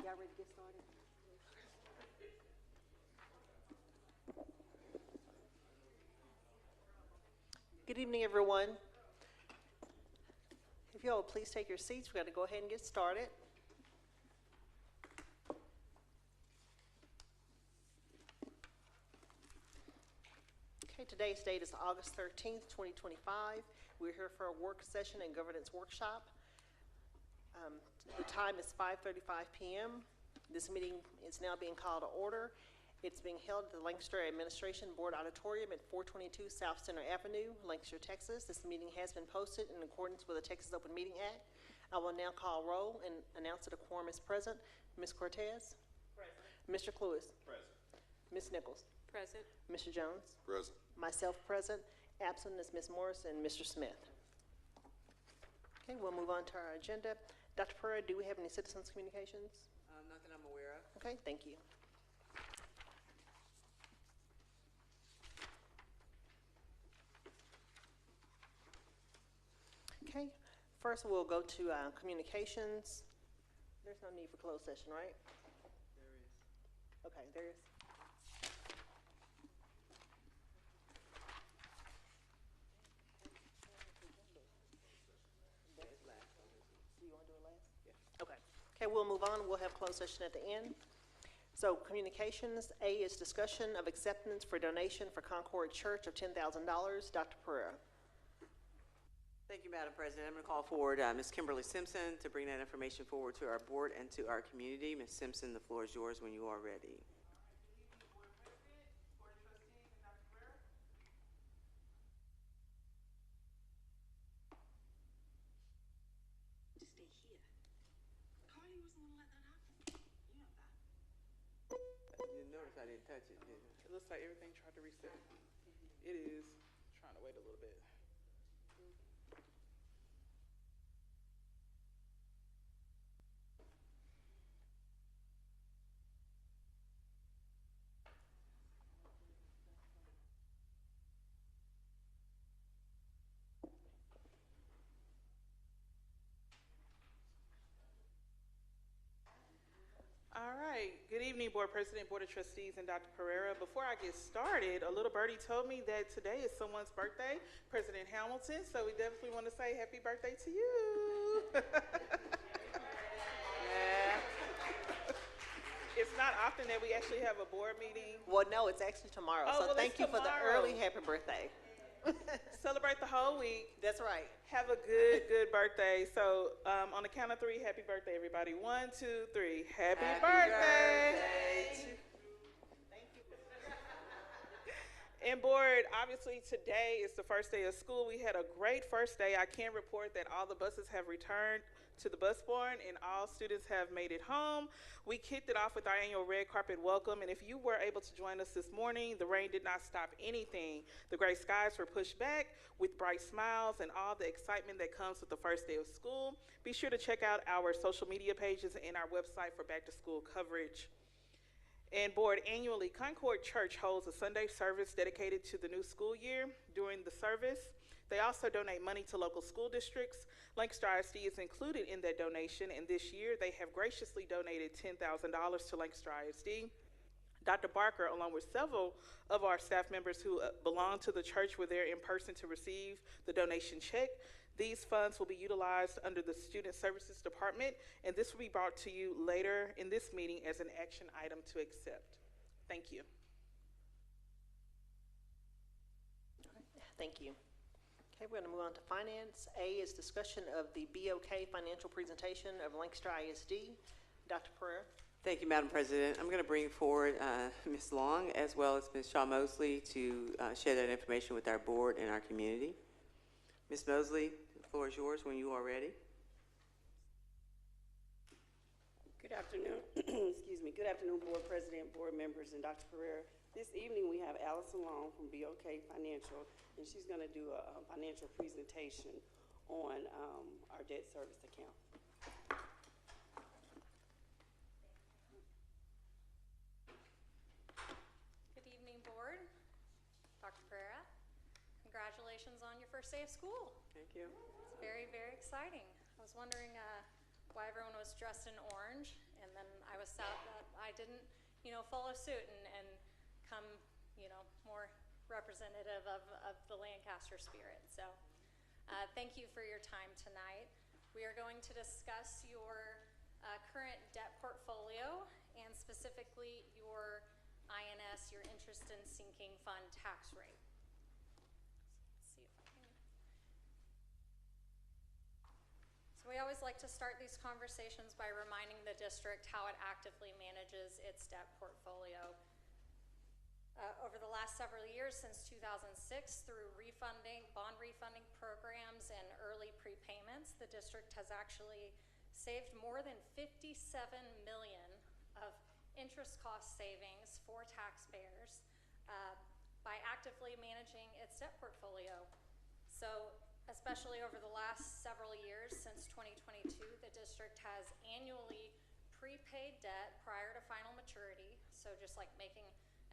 Y'all ready to get started? Good evening, everyone. If y'all would please take your seats, we're going to go ahead and get started. Okay, today's date is August 13th, 2025. We're here for a work session and governance workshop. The time is 5:35 p.m. This meeting is now being called to order. It's being held at the Lancaster Administration Board Auditorium at 422 South Center Avenue, Lancaster, Texas. This meeting has been posted in accordance with the Texas Open Meeting Act. I will now call roll and announce that a quorum is present. Ms. Cortez? Present. Mr. Cluis? Present. Ms. Nichols? Present. Mr. Jones? Present. Myself present. Absent is Ms. Morris and Mr. Smith. Okay, we'll move on to our agenda. Dr. Pereira, do we have any citizens communications? Nothing I'm aware of. Okay, thank you. Okay, first we'll go to communications. There's no need for closed session, right? There is. Okay, there is. Do you want to do it last? Yeah. Okay. Okay, we'll move on. We'll have closed session at the end. So communications, A is discussion of acceptance for donation for Concord Church of $10,000. Dr. Pereira. Thank you, Madam President. I'm going to call forward Ms. Kimberly Simpson to bring that information forward to our board and to our community. Ms. Simpson, the floor is yours when you are ready. Stay here. Carly wasn't going to let that happen. You know that. You notice I didn't touch it, did I? It looks like everything tried to reset. It is trying to wait a little bit. All right. Good evening, Board President, Board of Trustees, and Dr. Pereira. Before I get started, a little birdie told me that today is someone's birthday, President Hamilton, so we definitely want to say happy birthday to you. Yeah. It's not often that we actually have a board meeting. Well, no, it's actually tomorrow. Oh, so well, thank you for the tomorrow. early happy birthday. Celebrate the whole week. That's right. Have a good birthday. So on the count of three, happy birthday, everybody. 1, 2, 3. Happy birthday. Thank you. And board, obviously today is the first day of school. We had a great first day. I can report that all the buses have returned to the bus barn and all students have made it home. We kicked it off with our annual red carpet welcome, and if you were able to join us this morning, the rain did not stop anything. The gray skies were pushed back with bright smiles and all the excitement that comes with the first day of school. Be sure to check out our social media pages and our website for back to school coverage. And board, annually, Concord Church holds a Sunday service dedicated to the new school year. During the service, they also donate money to local school districts. Lancaster ISD is included in that donation, and this year they have graciously donated $10,000 to Lancaster ISD. Dr. Barker, along with several of our staff members who belong to the church, were there in person to receive the donation check. These funds will be utilized under the Student Services Department, and this will be brought to you later in this meeting as an action item to accept. Thank you. Thank you. Okay, we're going to move on to finance. A is discussion of the BOK financial presentation of Lancaster ISD. Dr. Pereira. Thank you, Madam President. I'm going to bring forward Ms. Long as well as Ms. Shaw-Mosley to share that information with our board and our community. Ms. Mosley, the floor is yours when you are ready. Good afternoon. Excuse me. Good afternoon, Board President, board members, and Dr. Pereira. This evening we have Alison Long from BOK Financial, and she's going to do a financial presentation on our debt service account. Good evening, board. Dr. Pereira, congratulations on your first day of school. Thank you. It's very, very exciting. I was wondering why everyone was dressed in orange, and then I was artists out that I didn't, follow suit and come, more representative of the Lancaster spirit. So thank you for your time tonight. We are going to discuss your current debt portfolio and specifically your INS, your interest in sinking fund tax rate. Let's see if I can. So we always like to start these conversations by reminding the district how it actively manages its debt portfolio. Over the last several years, since 2006, through bond refunding programs and early prepayments, the district has actually saved more than $57 million of interest cost savings for taxpayers by actively managing its debt portfolio. So, especially over the last several years, since 2022, the district has annually prepaid debt prior to final maturity. So just like making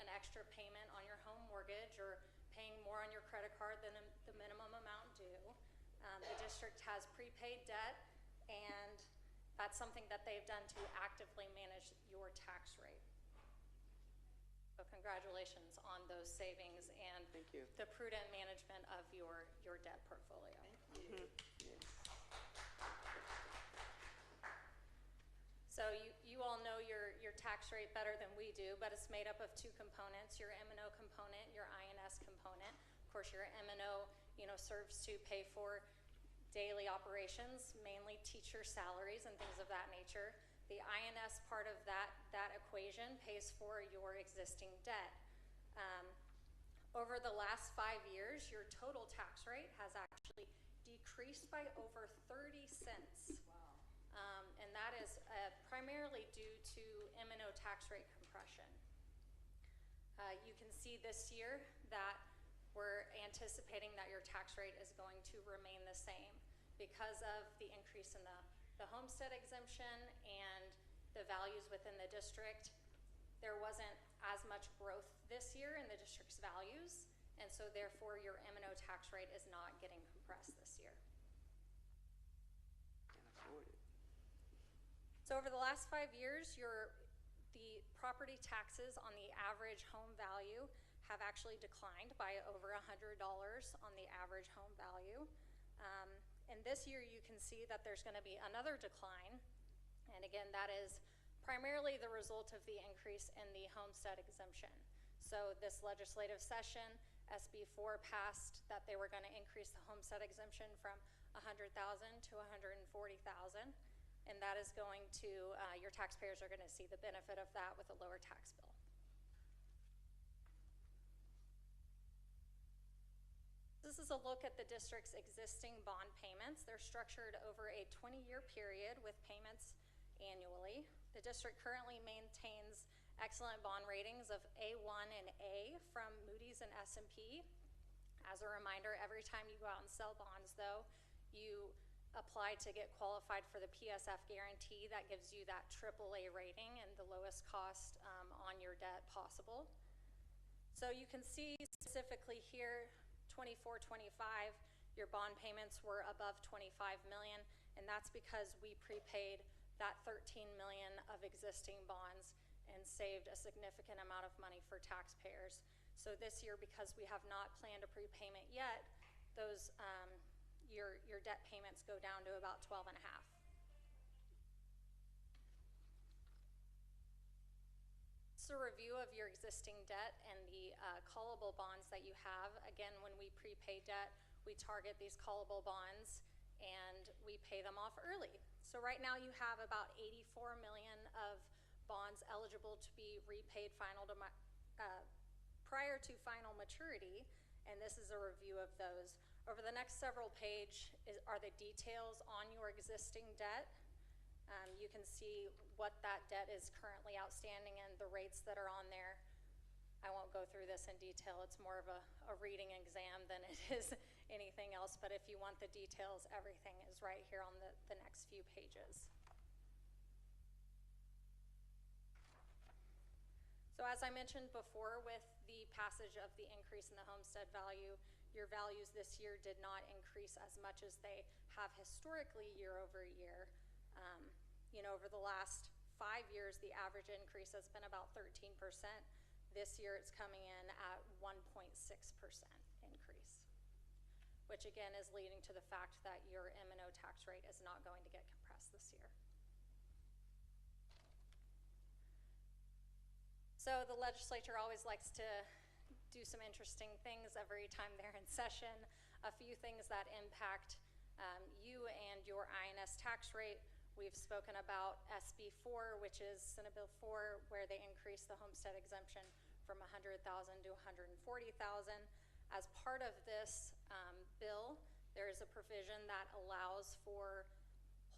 an extra payment on your home mortgage or paying more on your credit card than the minimum amount due. The district has prepaid debt, and that's something that they've done to actively manage your tax rate. So congratulations on those savings and Thank you. the prudent management of your debt portfolio. Yes. So you all know your tax rate better than we do, but it's made up of two components, your M&O component, your INS component. Of course, your M&O, serves to pay for daily operations, mainly teacher salaries and things of that nature. The INS part of that equation pays for your existing debt. Over the last 5 years, your total tax rate has actually decreased by over 30 cents. And that is primarily due to M&O tax rate compression. You can see this year that we're anticipating that your tax rate is going to remain the same because of the increase in the homestead exemption and the values within the district. There wasn't as much growth this year in the district's values, and so therefore your M&O tax rate is not getting compressed this year. Can't afford it. So over the last 5 years, the property taxes on the average home value have actually declined by over $100 on the average home value. And this year you can see that there's going to be another decline. And again, that is primarily the result of the increase in the homestead exemption. So this legislative session, SB 4 passed that they were going to increase the homestead exemption from $100,000 to $140,000. And that is going to, your taxpayers are going to see the benefit of that with a lower tax bill. This is a look at the district's existing bond payments. They're structured over a 20-year period with payments annually. The district currently maintains excellent bond ratings of A1 and A from Moody's and S&P. As a reminder, every time you go out and sell bonds, though, you apply to get qualified for the PSF guarantee. That gives you that AAA rating and the lowest cost on your debt possible. So you can see specifically here, 24-25, your bond payments were above $25 million, and that's because we prepaid that $13 million of existing bonds and saved a significant amount of money for taxpayers. So this year, because we have not planned a prepayment yet, those your debt payments go down to about 12.5. It's a review of your existing debt and the callable bonds that you have. Again, when we prepay debt, we target these callable bonds and we pay them off early. So right now you have about $84 million of bonds eligible to be repaid prior to final maturity, and this is a review of those. Over the next several pages are the details on your existing debt. You can see what that debt is currently outstanding and the rates that are on there. I won't go through this in detail. It's more of a reading exam than it is anything else, but if you want the details, everything is right here on the next few pages. So as I mentioned before, with the passage of the increase in the homestead value, your values this year did not increase as much as they have historically year over year. Over the last 5 years, the average increase has been about 13%. This year, it's coming in at 1.6% increase, which again is leading to the fact that your M&O tax rate is not going to get compressed this year. So the legislature always likes to do some interesting things every time they're in session. A few things that impact you and your INS tax rate. We've spoken about SB 4, which is Senate Bill 4, where they increase the homestead exemption from $100,000 to $140,000. As part of this bill, there is a provision that allows for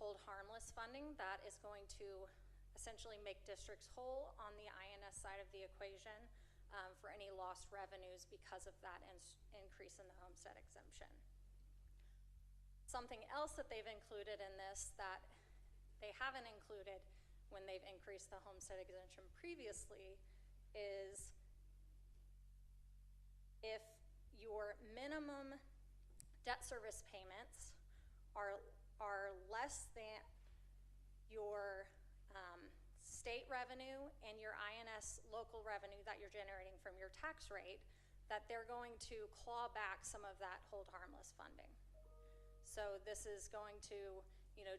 hold harmless funding that is going to essentially make districts whole on the INS side of the equation for any lost revenues because of that increase in the homestead exemption. Something else that they've included in this that they haven't included when they've increased the homestead exemption previously is if your minimum debt service payments are less than your state revenue and your INS local revenue that you're generating from your tax rate, that they're going to claw back some of that hold harmless funding. So this is going to,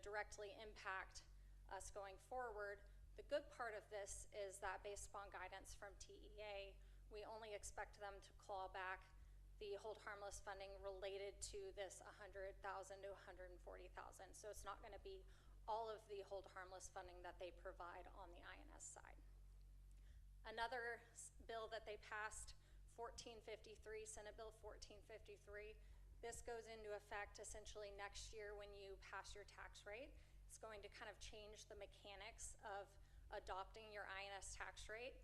directly impact us going forward. The good part of this is that based upon guidance from TEA, we only expect them to claw back the hold harmless funding related to this $100,000 to $140,000. So it's not going to be all of the hold harmless funding that they provide on the INS side. Another bill that they passed, 1453, Senate Bill 1453, this goes into effect essentially next year when you pass your tax rate. It's going to kind of change the mechanics of adopting your INS tax rate.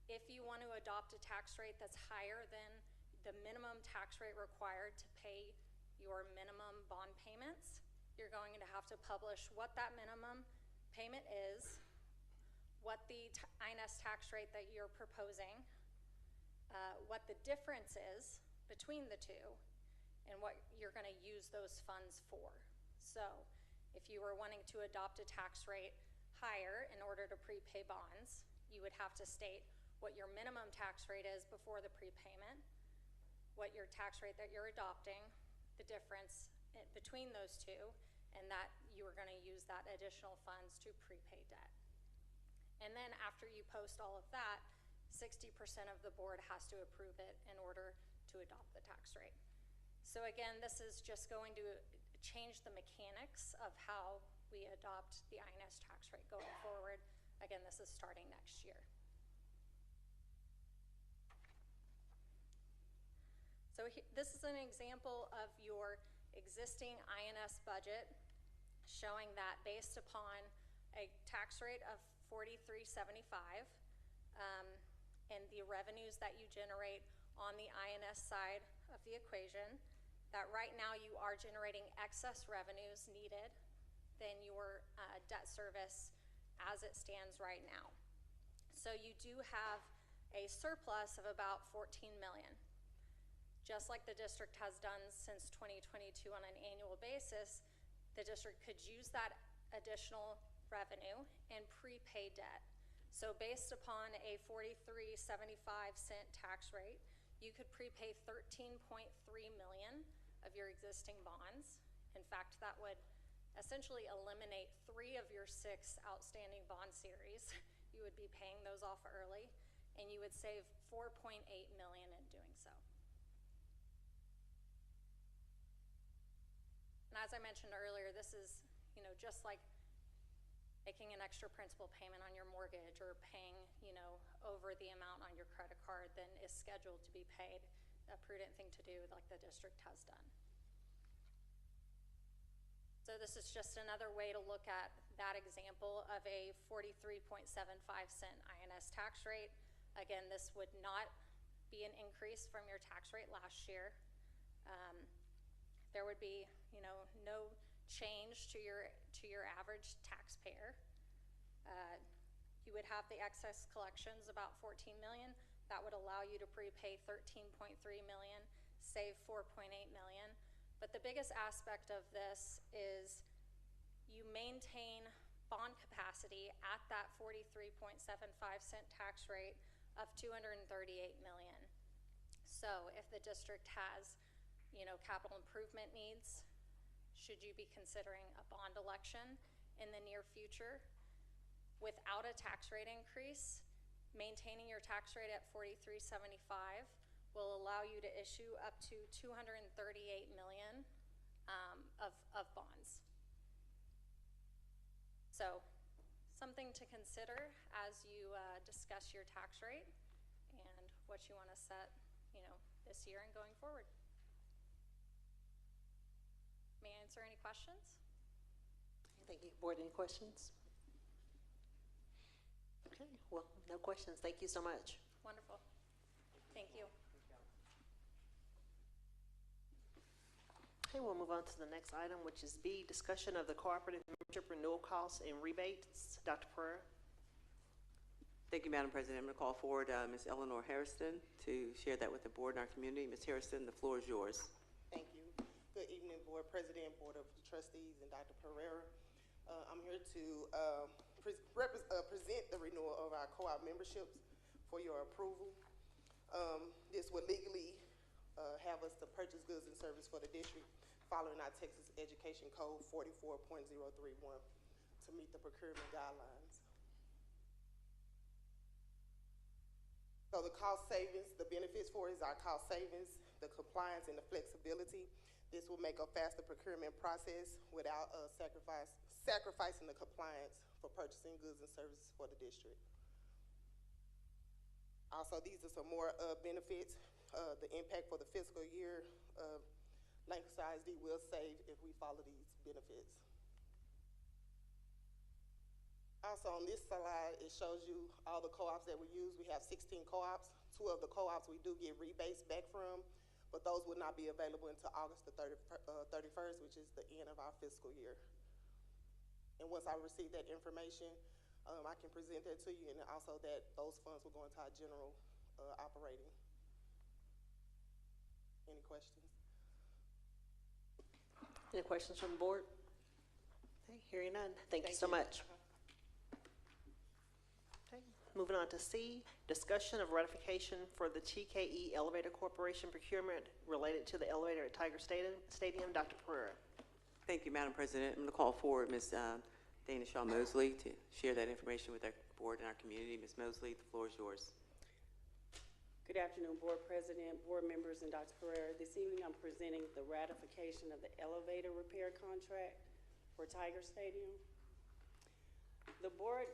If you want to adopt a tax rate that's higher than the minimum tax rate required to pay your minimum bond payments, you're going to have to publish what that minimum payment is, what the INS tax rate that you're proposing, what the difference is between the two, and what you're going to use those funds for. So if you were wanting to adopt a tax rate higher in order to prepay bonds, you would have to state what your minimum tax rate is before the prepayment, what your tax rate that you're adopting, the difference between those two, and that you are going to use that additional funds to prepay debt. And then after you post all of that, 60% of the board has to approve it in order to adopt the tax rate. So again, this is just going to change the mechanics of how we adopt the INS tax rate going forward. Again, this is starting next year. So this is an example of your existing INS budget showing that based upon a tax rate of $43.75 and the revenues that you generate on the INS side of the equation, that right now you are generating excess revenues needed than your debt service as it stands right now. So you do have a surplus of about $14 million. Just like the district has done since 2022 on an annual basis, the district could use that additional revenue and prepay debt. So based upon a $43.75 tax rate, you could prepay $13.3 million of your existing bonds. In fact, that would essentially eliminate 3 of your 6 outstanding bond series. You would be paying those off early, and you would save $4.8 million in doing so. And as I mentioned earlier, this is, just like making an extra principal payment on your mortgage or paying, over the amount on your credit card than is scheduled to be paid, a prudent thing to do like the district has done. So this is just another way to look at that example of a 43.75-cent INS tax rate. Again, this would not be an increase from your tax rate last year. There would be, no change to your average taxpayer. You would have the excess collections, about $14 million. That would allow you to prepay $13.3 million, save $4.8 million. But the biggest aspect of this is you maintain bond capacity at that 43.75 cent tax rate of $238 million. So if the district has, capital improvement needs, should you be considering a bond election in the near future? Without a tax rate increase, maintaining your tax rate at 43.75 will allow you to issue up to $238 million of bonds. So, something to consider as you discuss your tax rate and what you want to set, this year and going forward. May I answer any questions? Thank you. Board, any questions? Okay, well, no questions. Thank you so much. Wonderful. Thank you. Okay, we'll move on to the next item, which is B, discussion of the cooperative membership renewal costs and rebates. Dr. Pereira. Thank you, Madam President. I'm going to call forward Ms. Eleanor Harrison to share that with the board and our community. Ms. Harrison, the floor is yours. Thank you. Good evening, Board President, Board of Trustees, and Dr. Pereira. I'm here to present the renewal of our co-op memberships for your approval. This would legally have us to purchase goods and services for the district following our Texas Education Code 44.031 to meet the procurement guidelines. So the cost savings, the benefits for it is our cost savings, the compliance, and the flexibility. This will make a faster procurement process without sacrificing the compliance for purchasing goods and services for the district. Also, these are some more benefits. The impact for the fiscal year, Lancaster ISD will save if we follow these benefits. Also, on this slide, it shows you all the co-ops that we use. We have 16 co-ops. 2 of the co-ops we do get rebates back from, but those will not be available until August the 31st, which is the end of our fiscal year. And once I receive that information, I can present that to you, and also that those funds will go into our general operating. Any questions? Any questions from the board? Okay, hearing none. Thank you so much. Okay, moving on to C, discussion of ratification for the TKE Elevator Corporation procurement related to the elevator at Tiger Stadium. Dr. Pereira. Thank you, Madam President. I'm going to call forward Ms. Dana Shaw-Mosley to share that information with our board and our community. Ms. Mosley, the floor is yours. Good afternoon, Board President, board members, and Dr. Pereira. This evening, I'm presenting the ratification of the elevator repair contract for Tiger Stadium. The board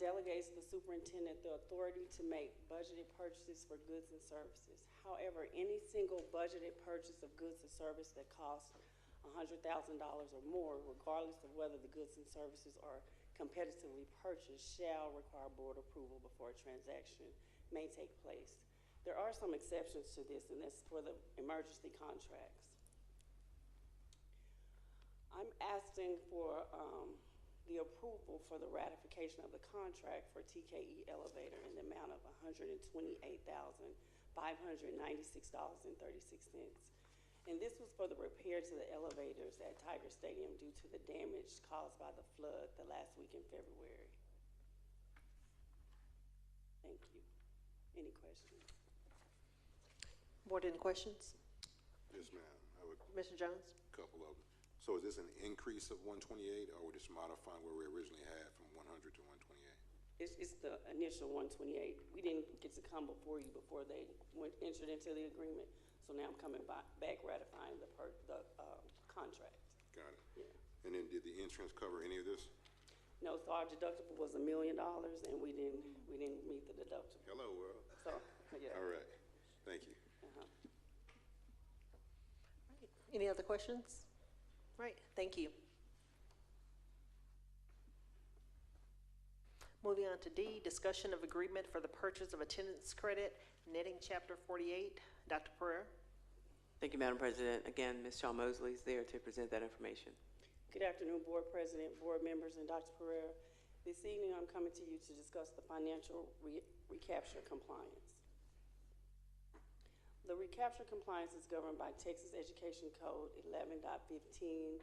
delegates the superintendent the authority to make budgeted purchases for goods and services. However, any single budgeted purchase of goods and service that costs $100,000 or more, regardless of whether the goods and services are competitively purchased, shall require board approval before a transaction may take place. There are some exceptions to this, and that's for the emergency contracts. I'm asking for the approval for the ratification of the contract for TKE Elevator in the amount of $128,596.36. And this was for the repair to the elevators at Tiger Stadium due to the damage caused by the flood the last week in February. Thank you. Any questions? Board, any questions? Yes, ma'am. I would, Mr. Jones? a couple of them. So is this an increase of 128, or we're just modifying where we originally had from 100 to 128? It's the initial 128. We didn't get to come before you before they entered into the agreement. So now I'm coming back ratifying the contract. Got it. Yeah. And then did the insurance cover any of this? No, so our deductible was $1 million, and we didn't meet the deductible. Hello, world. So, yeah. All right. Thank you. Right. Any other questions? Right, thank you. Moving on to D, discussion of agreement for the purchase of attendance credit, netting Chapter 48. Dr. Pereira. Thank you, Madam President. Again, Ms. Shaw-Mosley is there to present that information. Good afternoon, Board President, board members, and Dr. Pereira. This evening, I'm coming to you to discuss the financial recapture compliance. The recapture compliance is governed by Texas Education Code 11.15,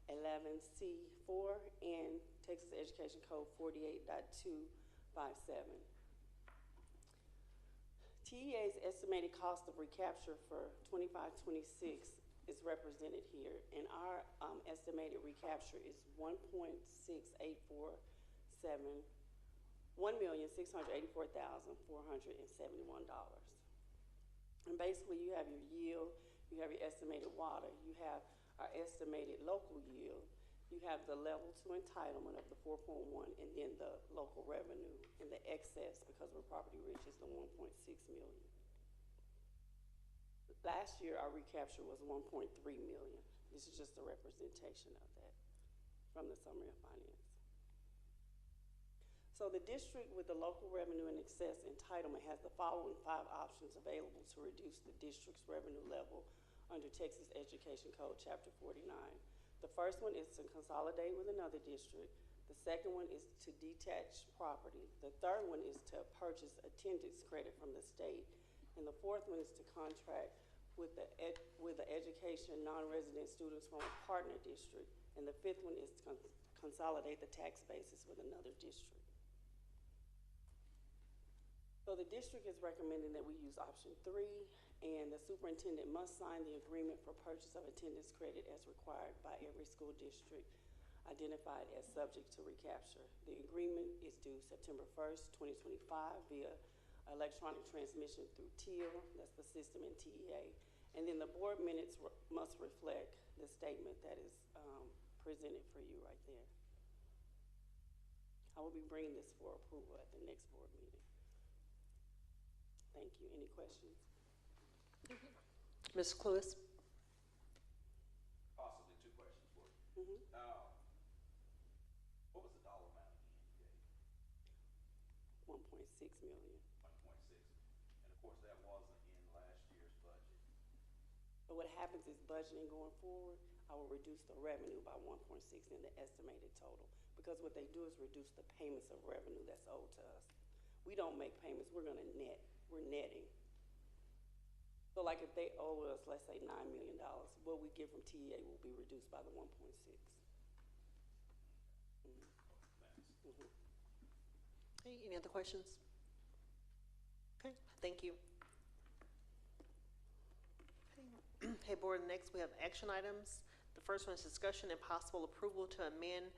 11C4, and Texas Education Code 48.257. TEA's estimated cost of recapture for 25-26 is represented here, and our estimated recapture is $1,684,471. And basically, you have your yield, you have your estimated water, you have our estimated local yield, you have the level 2 entitlement of the 4.1, and then the local revenue and the excess, because we're property rich, is the 1.6 million. Last year, our recapture was 1.3 million. This is just a representation of that from the summary of finance. So the district with the local revenue and excess entitlement has the following 5 options available to reduce the district's revenue level under Texas Education Code, Chapter 49. The first one is to consolidate with another district. The second one is to detach property. The third one is to purchase attendance credit from the state. And the fourth one is to contract with the education non-resident students from a partner district. And the fifth one is to consolidate the tax basis with another district. So the district is recommending that we use option 3, and the superintendent must sign the agreement for purchase of attendance credit as required by every school district identified as subject to recapture. The agreement is due September 1st, 2025 via electronic transmission through TEAL, that's the system in TEA. And then the board minutes must reflect the statement that is presented for you right there. I will be bringing this for approval at the next board meeting. Thank you. Any questions? Ms. Cluis? Possibly 2 questions for you. What was the dollar amount again you gave? 1.6 million. 1.6. And of course, that wasn't in last year's budget. But what happens is budgeting going forward, I will reduce the revenue by 1.6 in the estimated total. Because what they do is reduce the payments of revenue that's owed to us. We don't make payments, we're gonna net, we're netting. So like if they owe us, let's say $9 million, what we get from TEA will be reduced by the 1.6. Okay, any other questions? Okay, thank you. Okay. Hey, board, next we have action items. The first one is discussion and possible approval to amend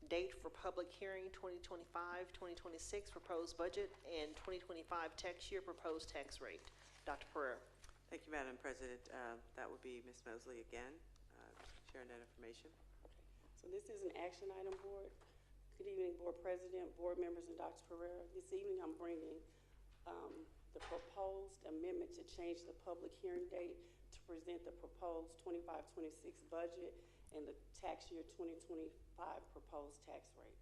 date for public hearing 2025-2026 proposed budget and 2025 tax year proposed tax rate. Dr. Pereira. Thank you, Madam President. That would be Ms. Mosley again, sharing that information. So this is an action item, board. Good evening, board president, board members, and Dr. Pereira. This evening I'm bringing the proposed amendment to change the public hearing date to present the proposed 25-26 budget and the tax year 2025 proposed tax rate.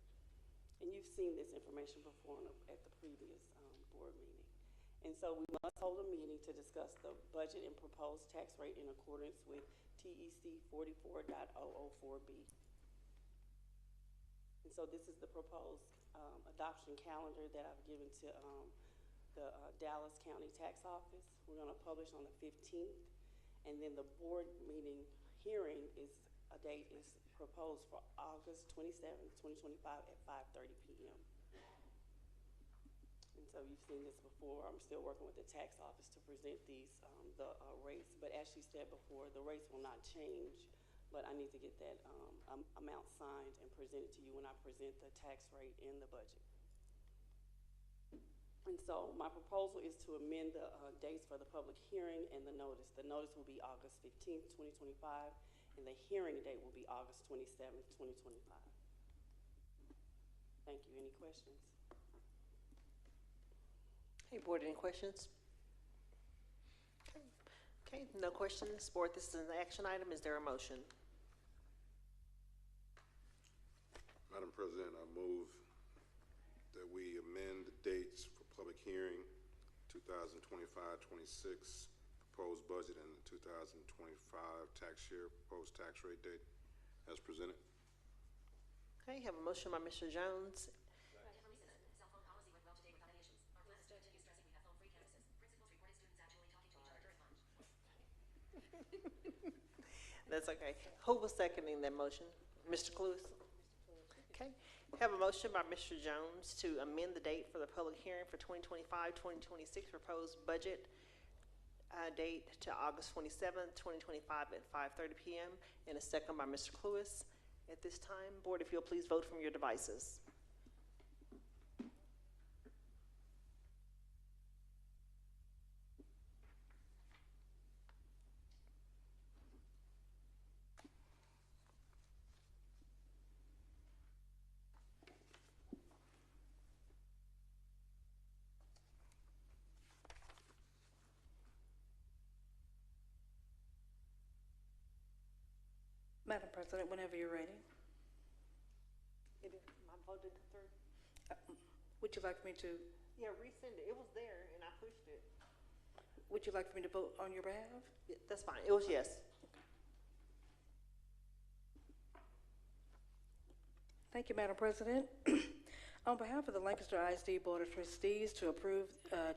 And you've seen this information before at the previous board meeting. And so we must hold a meeting to discuss the budget and proposed tax rate in accordance with TEC 44.004B. And so this is the proposed adoption calendar that I've given to the Dallas County Tax Office. We're going to publish on the 15th. And then the board meeting hearing date is proposed for August 27th, 2025 at 5:30 p.m. And so you've seen this before. I'm still working with the tax office to present these, the rates. But as she said before, the rates will not change. But I need to get that amount signed and presented to you when I present the tax rate and the budget. And so my proposal is to amend the dates for the public hearing and the notice. The notice will be August 15th, 2025, and the hearing date will be August 27th, 2025. Thank you. Any questions? Hey, board, any questions? Okay, no questions. Board, this is an action item. Is there a motion? Madam President, I move that we amend the dates for public hearing 2025-26 proposed budget and the 2025 tax year proposed tax rate date as presented. Okay, have a motion by Mr. Jones. That's okay. Who was seconding that motion? Mr. Cluis? Okay. Have a motion by Mr. Jones to amend the date for the public hearing for 2025-2026 proposed budget date to August 27th, 2025 at 5:30 p.m. and a second by Mr. Cluis. At this time, board, if you'll please vote from your devices. Madam President, whenever you're ready. My vote didn't come through. Would you like me to, Yeah, resend it. It was there and I pushed it. would you like for me to vote on your behalf? Yeah, that's fine. It was yes. Thank you, Madam President. On behalf of the Lancaster ISD Board of Trustees to approve,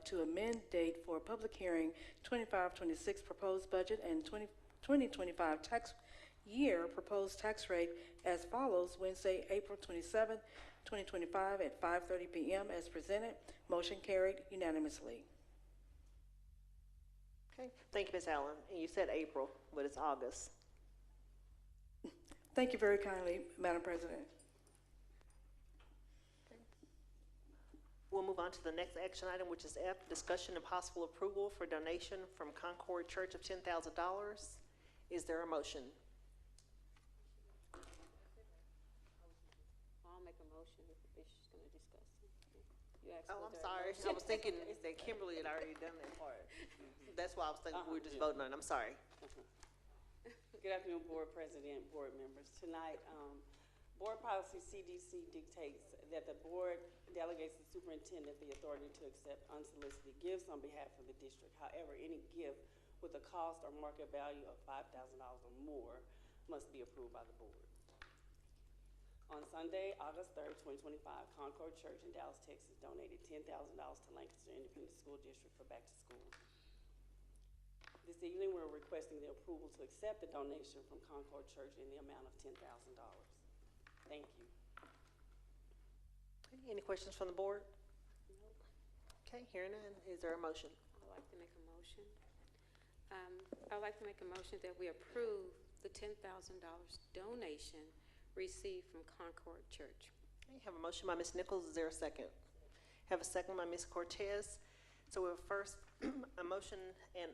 to amend date for public hearing 25-26 proposed budget and 2025 tax year proposed tax rate as follows: Wednesday, April 27th, 2025 at 5:30 p.m. as presented. Motion carried unanimously. Okay. Thank you, Ms. Allen. And you said April, but it's August. Thank you very kindly, Madam President. We'll move on to the next action item, which is F, discussion and possible approval for donation from Concord Church of $10,000. Is there a motion? I'll make a motion if the bishop's gonna discuss it. You asked Oh, for I'm the sorry. motion. I was thinking that Kimberly had already done that part. That's why I was thinking we were just voting on it. I'm sorry. Good afternoon, Board President, Board members. Tonight, Board Policy CDC dictates that the Board delegates the superintendent the authority to accept unsolicited gifts on behalf of the district. However, any gift with a cost or market value of $5,000 or more must be approved by the Board. On Sunday, August 3rd, 2025, Concord Church in Dallas, Texas donated $10,000 to Lancaster Independent School District for back to school. This evening, we're requesting the approval to accept the donation from Concord Church in the amount of $10,000. Thank you. Okay, any questions from the board? Okay, hearing none. Is there a motion? I'd like to make a motion. I'd like to make a motion that we approve the $10,000 donation received from Concord Church. Okay, have a motion by Ms. Nichols. Is there a second? Have a second by Ms. Cortez. So we have first a motion and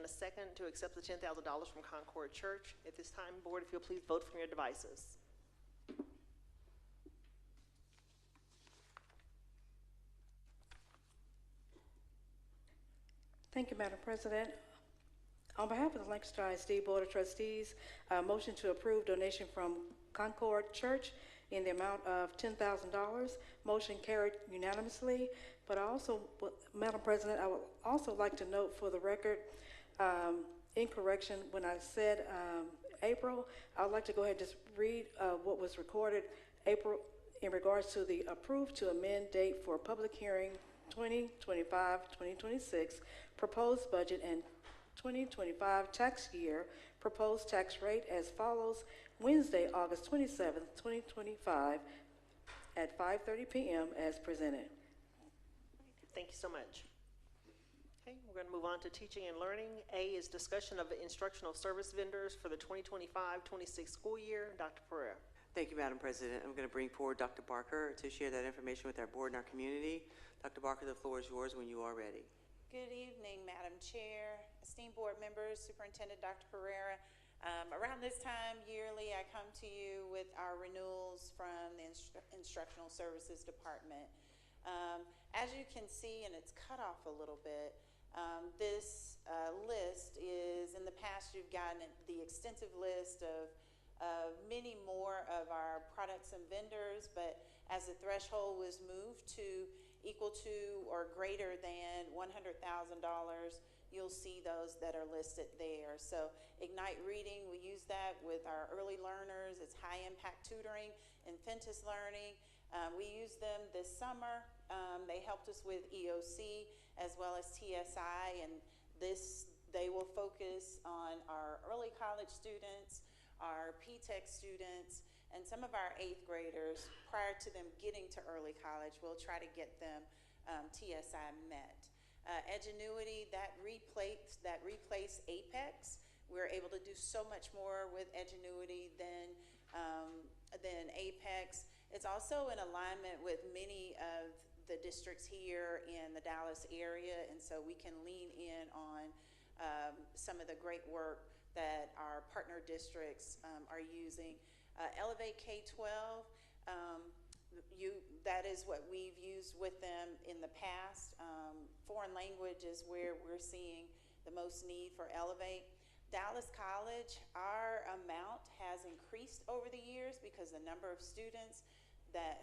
a second to accept the $10,000 from Concord Church. At this time, board, if you'll please vote from your devices. Thank you, Madam President. On behalf of the Lancaster ISD Board of Trustees, a motion to approve donation from Concord Church in the amount of $10,000. Motion carried unanimously. But I also, Madam President, I would also like to note for the record, in correction, when I said April, I would like to go ahead and just read what was recorded. April, in regards to the approved to amend date for public hearing 2025-2026, proposed budget and 2025 tax year, proposed tax rate as follows: Wednesday, August 27th, 2025 at 5:30 p.m. as presented. Thank you so much. Okay, we're going to move on to teaching and learning. A is discussion of instructional service vendors for the 2025-26 school year. Dr. Pereira. Thank you, Madam President. I'm going to bring forward Dr. Barker to share that information with our board and our community. Dr. Barker, the floor is yours when you are ready. Good evening, Madam Chair, esteemed board members, Superintendent Dr. Pereira. Around this time yearly, I come to you with our renewals from the Instructional Services Department. As you can see, and it's cut off a little bit, this list is, in the past you've gotten the extensive list of many more of our products and vendors, but as the threshold was moved to equal to or greater than $100,000, you'll see those that are listed there. So Ignite Reading, we use that with our early learners. It's high impact tutoring. Inventus Learning, we used them this summer. They helped us with EOC as well as TSI, and they will focus on our early college students, our P-Tech students, And some of our 8th graders, prior to them getting to early college, we'll try to get them TSI met. Edgenuity, that replaced Apex. We're able to do so much more with Edgenuity than Apex. It's also in alignment with many of the districts here in the Dallas area, and so we can lean in on some of the great work that our partner districts are using. Elevate K-12, that is what we've used with them in the past. Foreign language is where we're seeing the most need for Elevate. Dallas College, our amount has increased over the years because the number of students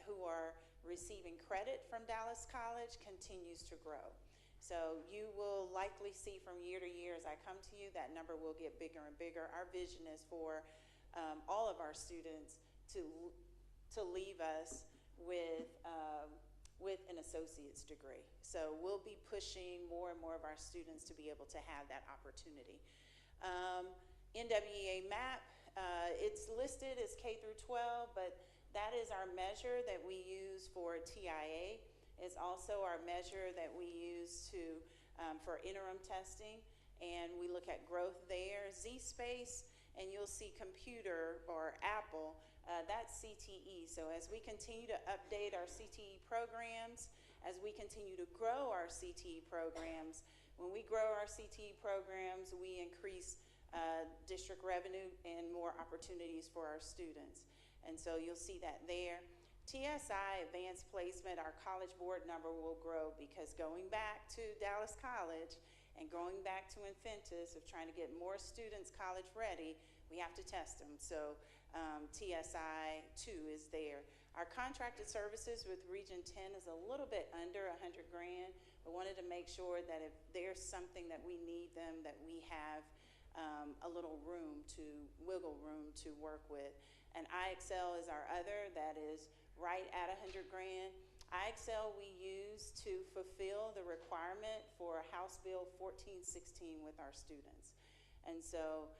who are receiving credit from Dallas College continues to grow. So you will likely see from year to year as I come to you, that number will get bigger and bigger. Our vision is for all of our students to leave us with an associate's degree. So we'll be pushing more and more of our students to be able to have that opportunity. NWEA MAP, it's listed as K through 12, but that is our measure that we use for TIA. It's also our measure that we use for interim testing, and we look at growth there. Z-Space, and you'll see computer or Apple, that's CTE. So as we continue to update our CTE programs, as we continue to grow our CTE programs, when we grow our CTE programs, we increase district revenue and more opportunities for our students. And so you'll see that there. TSI, advanced placement, our college board number will grow because going back to Dallas College and going back to Inventus of trying to get more students college ready, we have to test them. So TSI 2 is there. Our contracted services with Region 10 is a little bit under $100 grand, but wanted to make sure that if there's something that we need them, that we have a little wiggle room to work with. And IXL is our other, that is right at $100 grand. IXL we use to fulfill the requirement for House Bill 1416 with our students. And so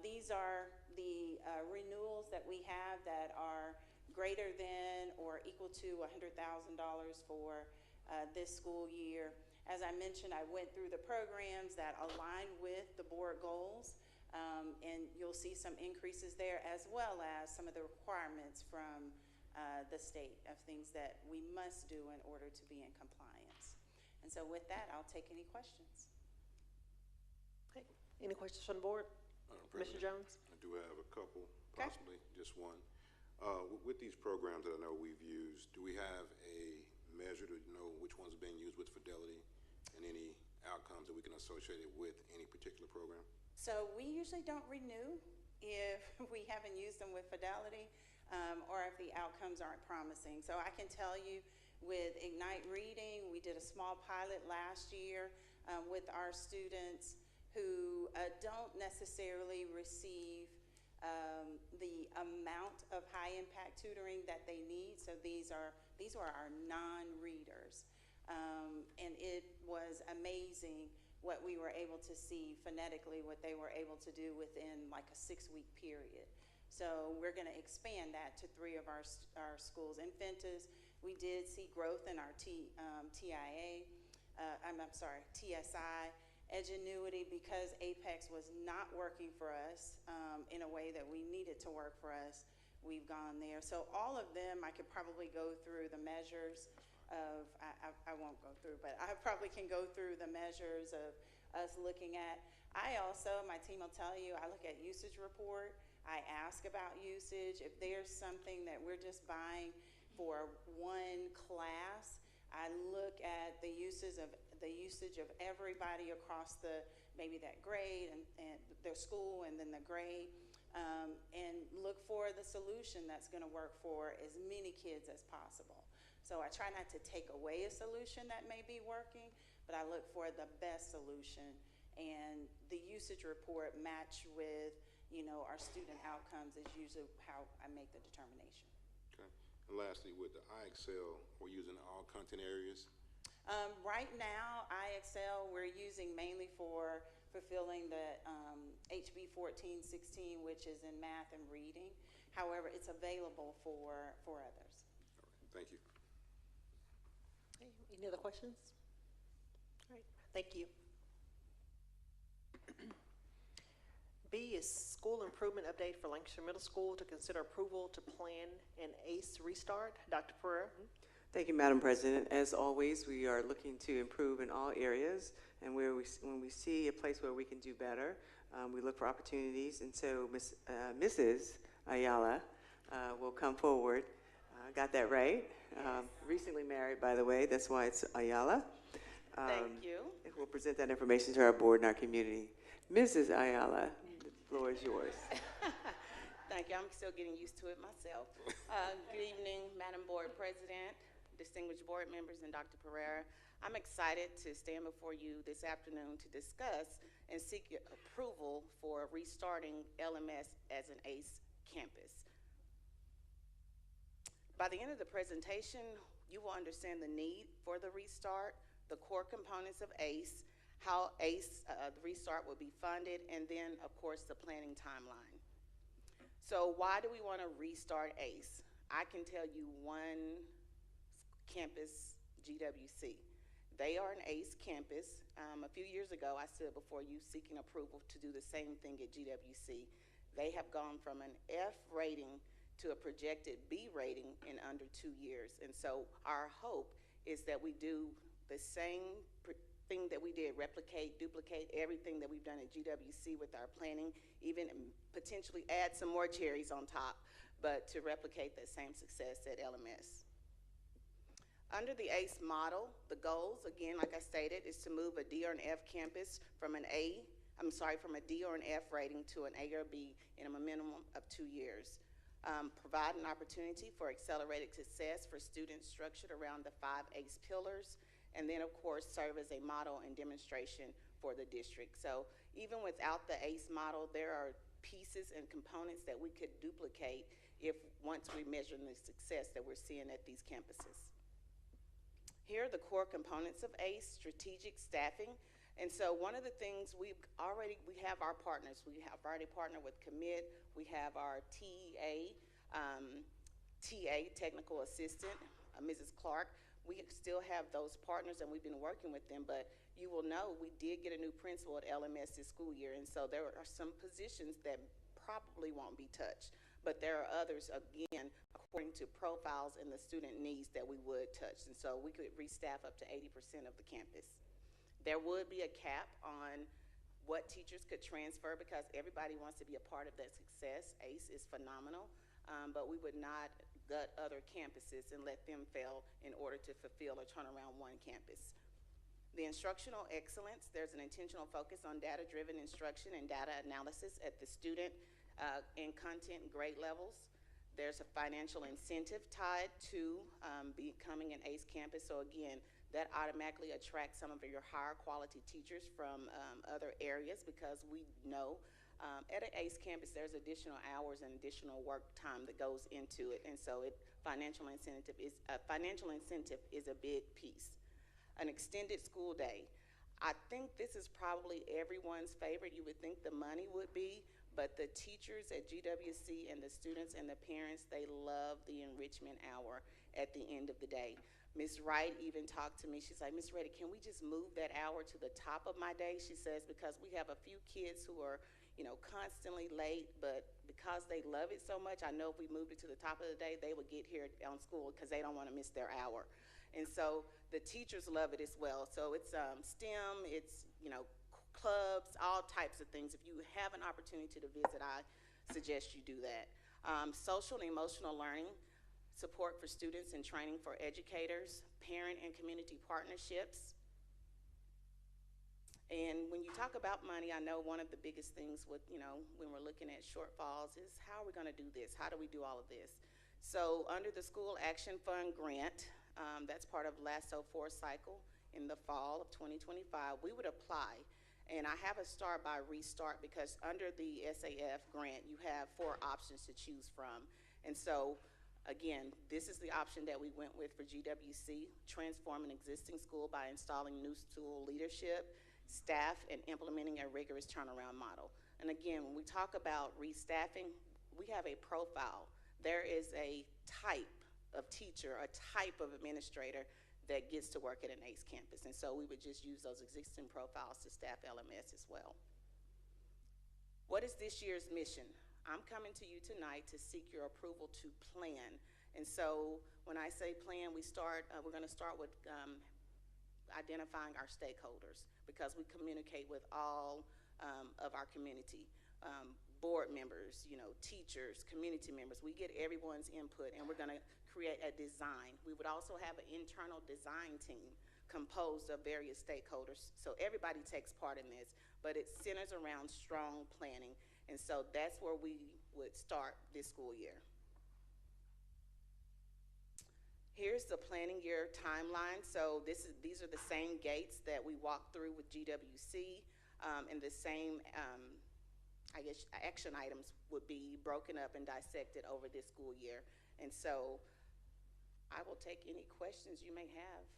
these are the renewals that we have that are greater than or equal to $100,000 for this school year. As I mentioned, I went through the programs that align with the board goals. And you'll see some increases there, as well as some of the requirements from the state of things that we must do in order to be in compliance. And so with that, I'll take any questions. Okay. Any questions from the board? Mr. Jones? I do have a couple, possibly just one. With these programs that I know we've used, do we have a measure to know which ones are being used with fidelity and any outcomes that we can associate it with any particular program? So we usually don't renew if we haven't used them with fidelity or if the outcomes aren't promising. So I can tell you with Ignite Reading, we did a small pilot last year with our students who don't necessarily receive the amount of high impact tutoring that they need. So these were our non-readers. And it was amazing what we were able to see phonetically, what they were able to do within like a 6-week period. So we're going to expand that to 3 of our schools. In Inventus, we did see growth in our TSI. Edgenuity, because Apex was not working for us in a way that we needed to work for us, we've gone there. So all of them, I could probably go through the measures of, I won't go through, but I probably can go through the measures of us looking at. I also, my team will tell you, I look at usage report. I ask about usage. If there's something that we're just buying for one class, I look at the usage of everybody across maybe that grade and their school and then the grade, and look for the solution that's going to work for as many kids as possible. So I try not to take away a solution that may be working, but I look for the best solution, and the usage report match with our student outcomes is usually how I make the determination. Okay. And lastly, with the IXL, we're using all content areas? Right now, IXL we're using mainly for fulfilling the HB 1416, which is in math and reading. However, it's available for others. Thank you. Okay, any other questions? All right, thank you. B is school improvement update for Lancaster Middle School to consider approval to plan an ACE restart. Dr. Pereira? Thank you, Madam President. As always, we are looking to improve in all areas, and when we see a place where we can do better, we look for opportunities. And so Mrs. Ayala will come forward. Got that right? Yes. Recently married, by the way. That's why it's Ayala. Thank you. We'll present that information to our board and our community. Mrs. Ayala, the floor is yours. Thank you. I'm still getting used to it myself. Good evening, Madam Board President, distinguished board members, and Dr. Pereira. I'm excited to stand before you this afternoon to discuss and seek your approval for restarting LMS as an ACE campus. By the end of the presentation, you will understand the need for the restart, the core components of ACE, how ACE, the restart will be funded, and then, of course, the planning timeline. So why do we want to restart ACE? I can tell you one campus, GWC. They are an ACE campus. A few years ago, I stood before you seeking approval to do the same thing at GWC. They have gone from an F rating to a projected B rating in under 2 years. And so our hope is that we do the same thing that we did, replicate, duplicate everything that we've done at GWC with our planning, even potentially add some more cherries on top, but to replicate that same success at LMS. Under the ACE model, the goals, again, like I stated, is to move a D or an F campus from a D or an F rating to an A or B in a minimum of 2 years. Provide an opportunity for accelerated success for students structured around the 5 ACE pillars, and then, of course, serve as a model and demonstration for the district. So even without the ACE model, there are pieces and components that we could duplicate once we measure the success that we're seeing at these campuses. Here are the core components of ACE: strategic staffing. And so one of the things we have our partners. We have already partnered with Commit. We have our TEA, TA, technical assistant, Mrs. Clark. We still have those partners, and we've been working with them, but you will know we did get a new principal at LMS this school year, and so there are some positions that probably won't be touched, but there are others, again, according to profiles and the student needs, that we would touch, and so we could restaff up to 80% of the campus. There would be a cap on what teachers could transfer because everybody wants to be a part of that success. ACE is phenomenal, but we would not gut other campuses and let them fail in order to fulfill or turn around one campus. The instructional excellence, there's an intentional focus on data-driven instruction and data analysis at the student and content and grade levels. There's a financial incentive tied to becoming an ACE campus. So again, that automatically attracts some of your higher quality teachers from other areas because we know at an ACE campus there's additional hours and additional work time that goes into it. And so financial incentive is a big piece. An extended school day. I think this is probably everyone's favorite. You would think the money would be, but the teachers at GWC and the students and the parents, they love the enrichment hour at the end of the day. Ms. Wright even talked to me. She's like, Ms. Reddy, can we just move that hour to the top of my day? She says, because we have a few kids who are, constantly late, but because they love it so much, I know if we moved it to the top of the day, they would get here on school because they don't want to miss their hour. And so the teachers love it as well. So it's STEM, it's, clubs, all types of things. If you have an opportunity to visit, I suggest you do that. Social and emotional learning, support for students and training for educators, parent and community partnerships. And when you talk about money, I know one of the biggest things with, when we're looking at shortfalls is how are we going to do this? How do we do all of this? So under the School Action Fund grant, that's part of LASSO 4 cycle in the fall of 2025, we would apply. And I have a start by restart because under the SAF grant, you have 4 options to choose from. And so, again, this is the option that we went with for GWC, transform an existing school by installing new school leadership, staff, and implementing a rigorous turnaround model. And again, when we talk about restaffing, we have a profile. There is a type of teacher, a type of administrator that gets to work at an ACE campus. And so we would just use those existing profiles to staff LMS as well. What is this year's mission? I'm coming to you tonight to seek your approval to plan. And so when I say plan, we're going to start with identifying our stakeholders, because we communicate with all of our community, board members, teachers, community members. We get everyone's input, and we're going to create a design. We would also have an internal design team composed of various stakeholders, so everybody takes part in this, but it centers around strong planning, and so that's where we would start this school year. Here's the planning year timeline. So these are the same gates that we walked through with GWC, and the same, I guess, action items would be broken up and dissected over this school year. And so I will take any questions you may have.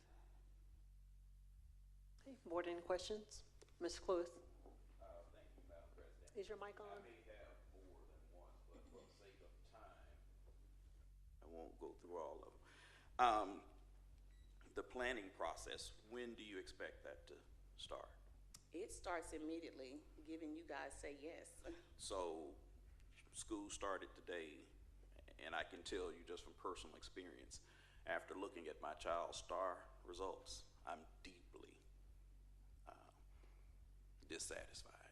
Okay, board, any questions? Ms. Cluth? Thank you, Madam President. Is your mic on? I may have more than one, but for the sake of time, I won't go through all of them. The planning process, when do you expect that to start? It starts immediately, given you guys say yes. So school started today, and I can tell you just from personal experience, after looking at my child's STAR results, I'm deeply dissatisfied.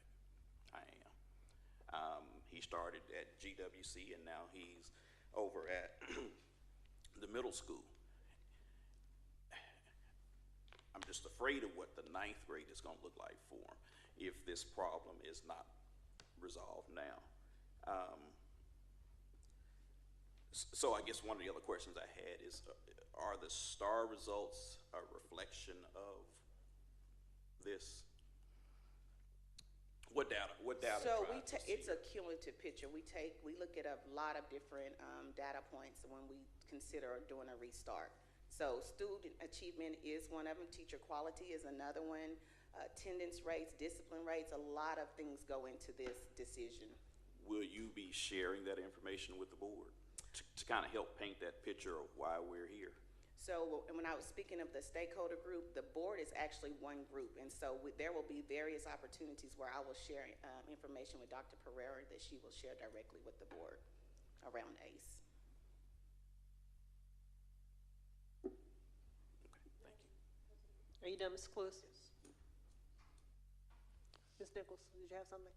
I am. He started at GWC, and now he's over at the middle school. I'm just afraid of what the 9th grade is going to look like for him if this problem is not resolved now. So I guess one of the other questions I had is, are the STAR results a reflection of this? What data? So it's a cumulative picture. We look at a lot of different data points when we consider doing a restart. So student achievement is one of them. Teacher quality is another one. Attendance rates, discipline rates, a lot of things go into this decision. Will you be sharing that information with the board to kind of help paint that picture of why we're here? So when I was speaking of the stakeholder group, the board is actually one group. And so there will be various opportunities where I will share information with Dr. Pereira that she will share directly with the board around ACE. Are you done, Ms. Cluth? Yes. Ms. Nichols, did you have something?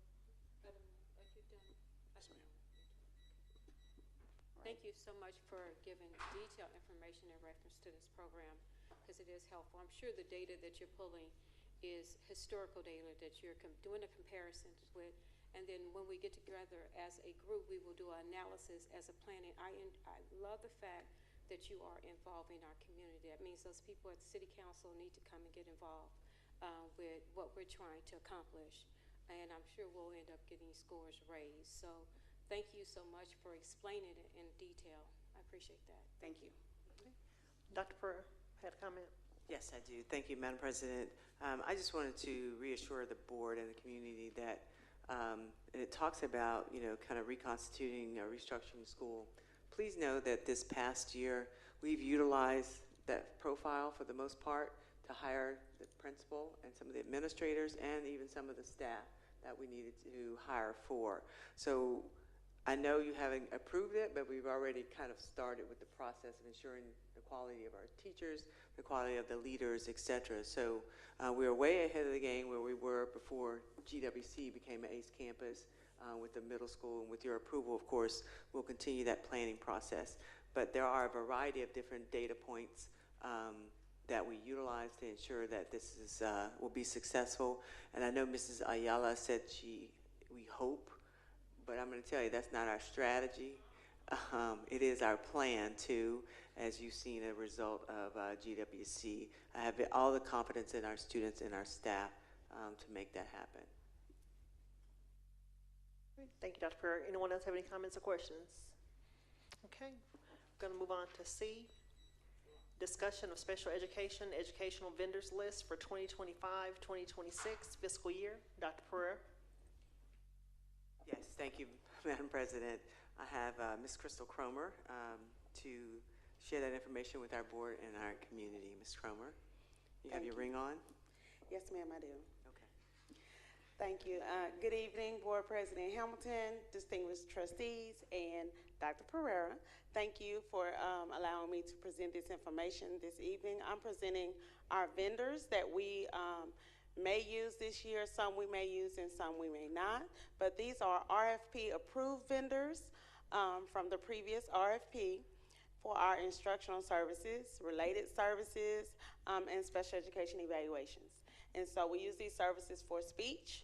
Thank you so much for giving detailed information in reference to this program, because it is helpful. I'm sure the data that you're pulling is historical data that you're doing the comparisons with, and then when we get together as a group, we will do an analysis as a planning. I love the fact that you are involving our community. That means those people at the City Council need to come and get involved with what we're trying to accomplish, and I'm sure we'll end up getting scores raised. So thank you so much for explaining it in detail. I appreciate that. Thank you. Okay. Dr. Pereira had a comment. Yes, I do. Thank you, Madam President. I just wanted to reassure the board and the community that it talks about, kind of reconstituting or restructuring the school. Please know that this past year, we've utilized that profile for the most part to hire the principal and some of the administrators and even some of the staff that we needed to hire for. So I know you haven't approved it, but we've already kind of started with the process of ensuring the quality of our teachers, the quality of the leaders, et cetera. So we're way ahead of the game where we were before GWC became an ACE campus with the middle school. And with your approval, of course, we'll continue that planning process. But there are a variety of different data points that we utilize to ensure that this is, will be successful. And I know Mrs. Ayala said we hope, but I'm going to tell you that's not our strategy. It is our plan too, as you've seen a result of GWC. I have all the confidence in our students and our staff to make that happen. Thank you, Dr. Pereira. Anyone else have any comments or questions? Okay, we're going to move on to C. Discussion of special education, educational vendors list for 2025-2026 fiscal year. Dr. Pereira. Yes, thank you, Madam President. I have Ms. Crystal Cromer to share that information with our board and our community. Ms. Cromer, you have your ring on? Yes, ma'am, I do. Okay. Thank you. Good evening, Board President Hamilton, distinguished trustees, and Dr. Pereira. Thank you for allowing me to present this information this evening. I'm presenting our vendors that we may use this year. Some we may use and some we may not. But these are RFP approved vendors from the previous RFP for our instructional services, related services, and special education evaluations. And so we use these services for speech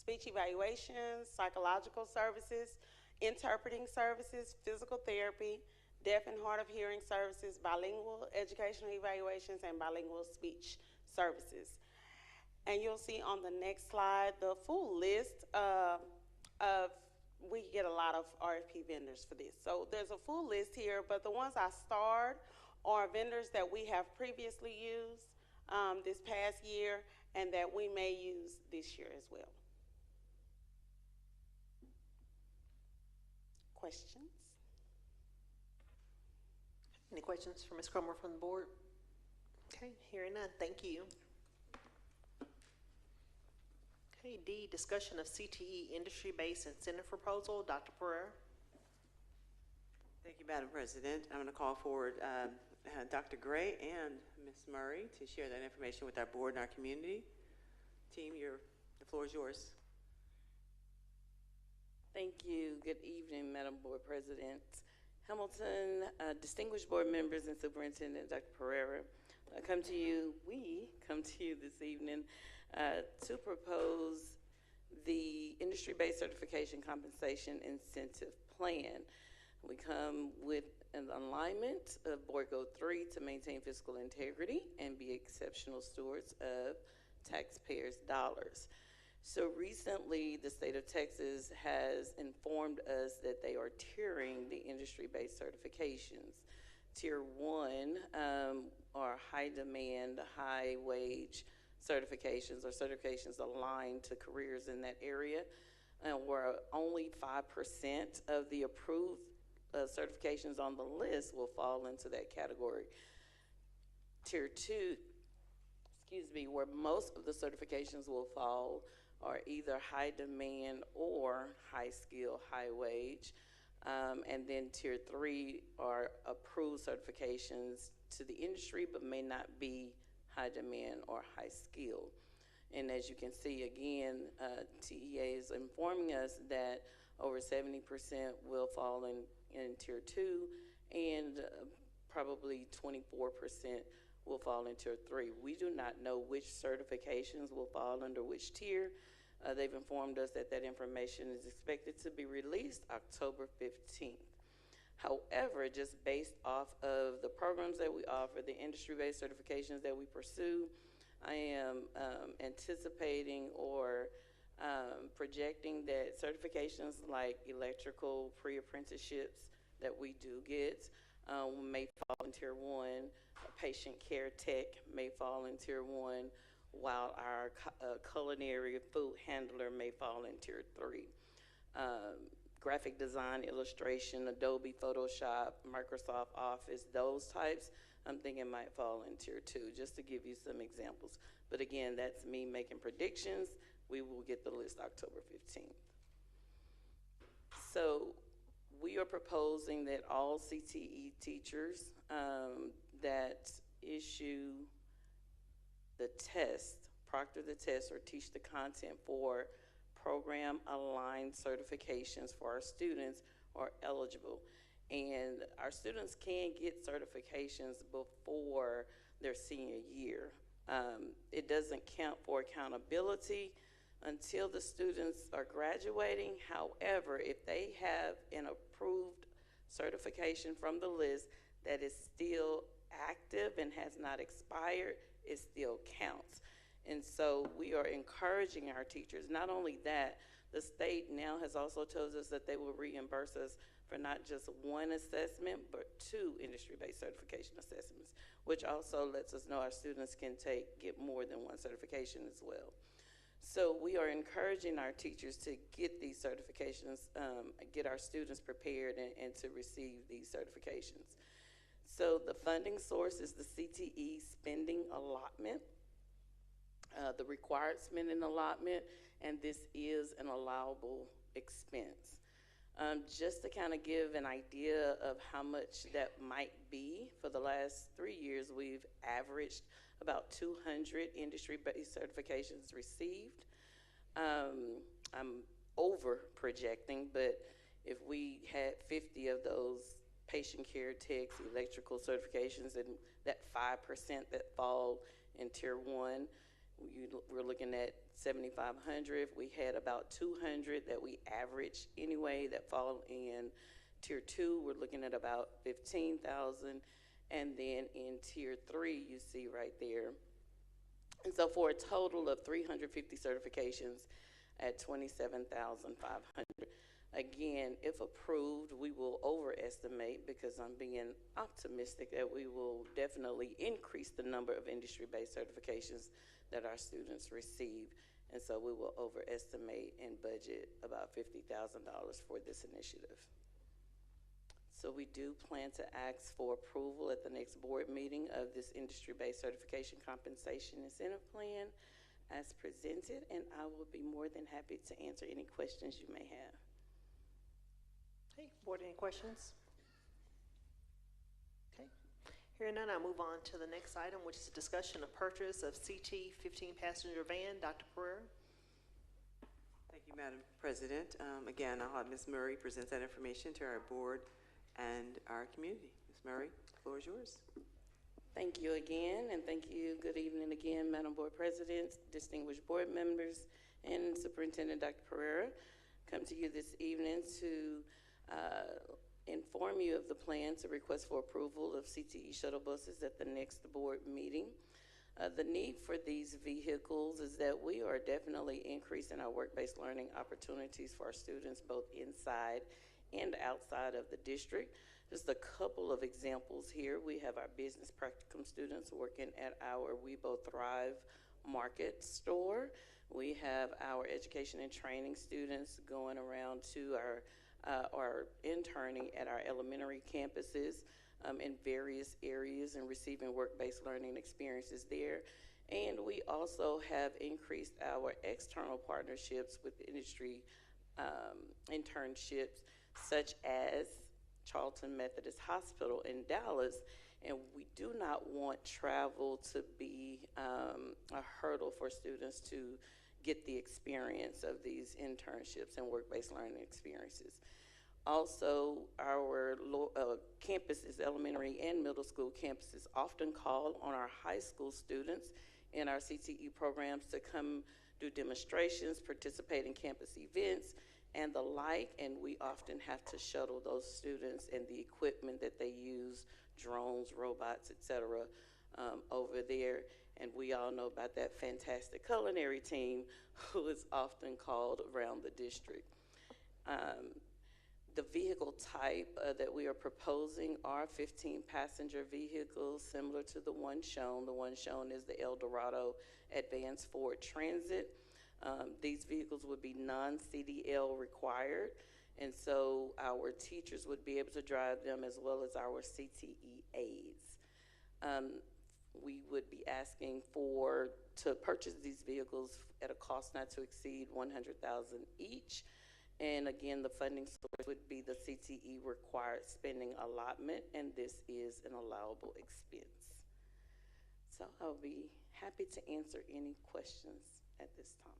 evaluations, psychological services, interpreting services, physical therapy, deaf and hard of hearing services, bilingual educational evaluations, and bilingual speech services. And you'll see on the next slide the full list we get a lot of RFP vendors for this. So there's a full list here, but the ones I starred are vendors that we have previously used this past year and that we may use this year as well. Questions? Any questions for Ms. Cromer from the board? Okay, hearing none, thank you. Okay, D, discussion of CTE industry-based incentive proposal. Dr. Pereira. Thank you, Madam President. I'm going to call forward Dr. Gray and Ms. Murray to share that information with our board and our community. Team, the floor is yours. Thank you. Good evening, Madam Board President Hamilton, distinguished board members, and Superintendent Dr. Pereira. We come to you this evening to propose the industry-based certification compensation incentive plan. We come with an alignment of Board Goal 3 to maintain fiscal integrity and be exceptional stewards of taxpayers' dollars. So recently, the state of Texas has informed us that they are tiering the industry-based certifications. Tier 1 are high demand, high wage certifications or certifications aligned to careers in that area, where only 5% of the approved certifications on the list will fall into that category. Tier 2, where most of the certifications will fall are either high demand or high skill, high wage. And then Tier 3 are approved certifications to the industry but may not be high demand or high skill. And as you can see, again, TEA is informing us that over 70% will fall in Tier 2 and probably 24% will fall in Tier 3. We do not know which certifications will fall under which tier. They've informed us that that information is expected to be released October 15th. However, just based off of the programs that we offer, the industry-based certifications that we pursue, I am anticipating or projecting that certifications like electrical pre-apprenticeships that we do get may fall in Tier 1. Patient care tech may fall in Tier 1, while our culinary food handler may fall in Tier 3. Graphic design, illustration, Adobe, Photoshop, Microsoft Office, those types, I'm thinking might fall in Tier 2, just to give you some examples. But again, that's me making predictions. We will get the list October 15th. So we are proposing that all CTE teachers that issue the test, proctor the test, or teach the content for program-aligned certifications for our students are eligible. And our students can get certifications before their senior year. It doesn't count for accountability until the students are graduating. However, if they have an approved certification from the list that is still active and has not expired, it still counts. And so we are encouraging our teachers. Not only that, the state now has also told us that they will reimburse us for not just one assessment, but 2 industry-based certification assessments, which also lets us know our students can get more than one certification as well. So we are encouraging our teachers to get these certifications, get our students prepared and to receive these certifications. So the funding source is the CTE spending allotment, the required spending allotment, and this is an allowable expense. Just to kind of give an idea of how much that might be, for the last 3 years, we've averaged about 200 industry-based certifications received. I'm over projecting, but if we had 50 of those patient care techs, electrical certifications, and that 5% that fall in Tier 1, we're looking at 7,500. If we had about 200 that we average anyway that fall in Tier 2, we're looking at about 15,000. And then in Tier 3, you see right there. And so for a total of 350 certifications at 27,500. Again, if approved, we will overestimate because I'm being optimistic that we will definitely increase the number of industry-based certifications that our students receive. And so we will overestimate and budget about $50,000 for this initiative. So we do plan to ask for approval at the next board meeting of this industry-based certification compensation incentive plan as presented, and I will be more than happy to answer any questions you may have. Okay, board, any questions? Okay, hearing none, I'll move on to the next item, which is a discussion of purchase of CT 15-passenger van. Dr. Pereira. Thank you, Madam President. Again, I'll have Ms. Murray present that information to our board and our community. Ms. Murray, the floor is yours. Thank you again, and thank you. Good evening again, Madam Board President, distinguished board members, and Superintendent Dr. Pereira. Come to you this evening to inform you of the plan to request for approval of CTE shuttle buses at the next board meeting. The need for these vehicles is that we are definitely increasing our work-based learning opportunities for our students both inside and outside of the district. Just a couple of examples here. We have our business practicum students working at our We Both Thrive Market store. We have our education and training students going around to our interning at our elementary campuses in various areas and receiving work-based learning experiences there. And we also have increased our external partnerships with industry internships, such as Charlton Methodist Hospital in Dallas, and we do not want travel to be a hurdle for students to get the experience of these internships and work-based learning experiences. Also, our campuses, elementary and middle school campuses, often call on our high school students in our CTE programs to come do demonstrations, participate in campus events, and the like, and we often have to shuttle those students and the equipment that they use, drones, robots, etc., over there. And we all know about that fantastic culinary team who is often called around the district. The vehicle type that we are proposing are 15-passenger vehicles similar to the one shown. The one shown is the El Dorado Advanced Ford Transit. These vehicles would be non-CDL required, and so our teachers would be able to drive them as well as our CTE aides. We would be asking to purchase these vehicles at a cost not to exceed $100,000 each. And again, the funding source would be the CTE required spending allotment, and this is an allowable expense. So I'll be happy to answer any questions at this time.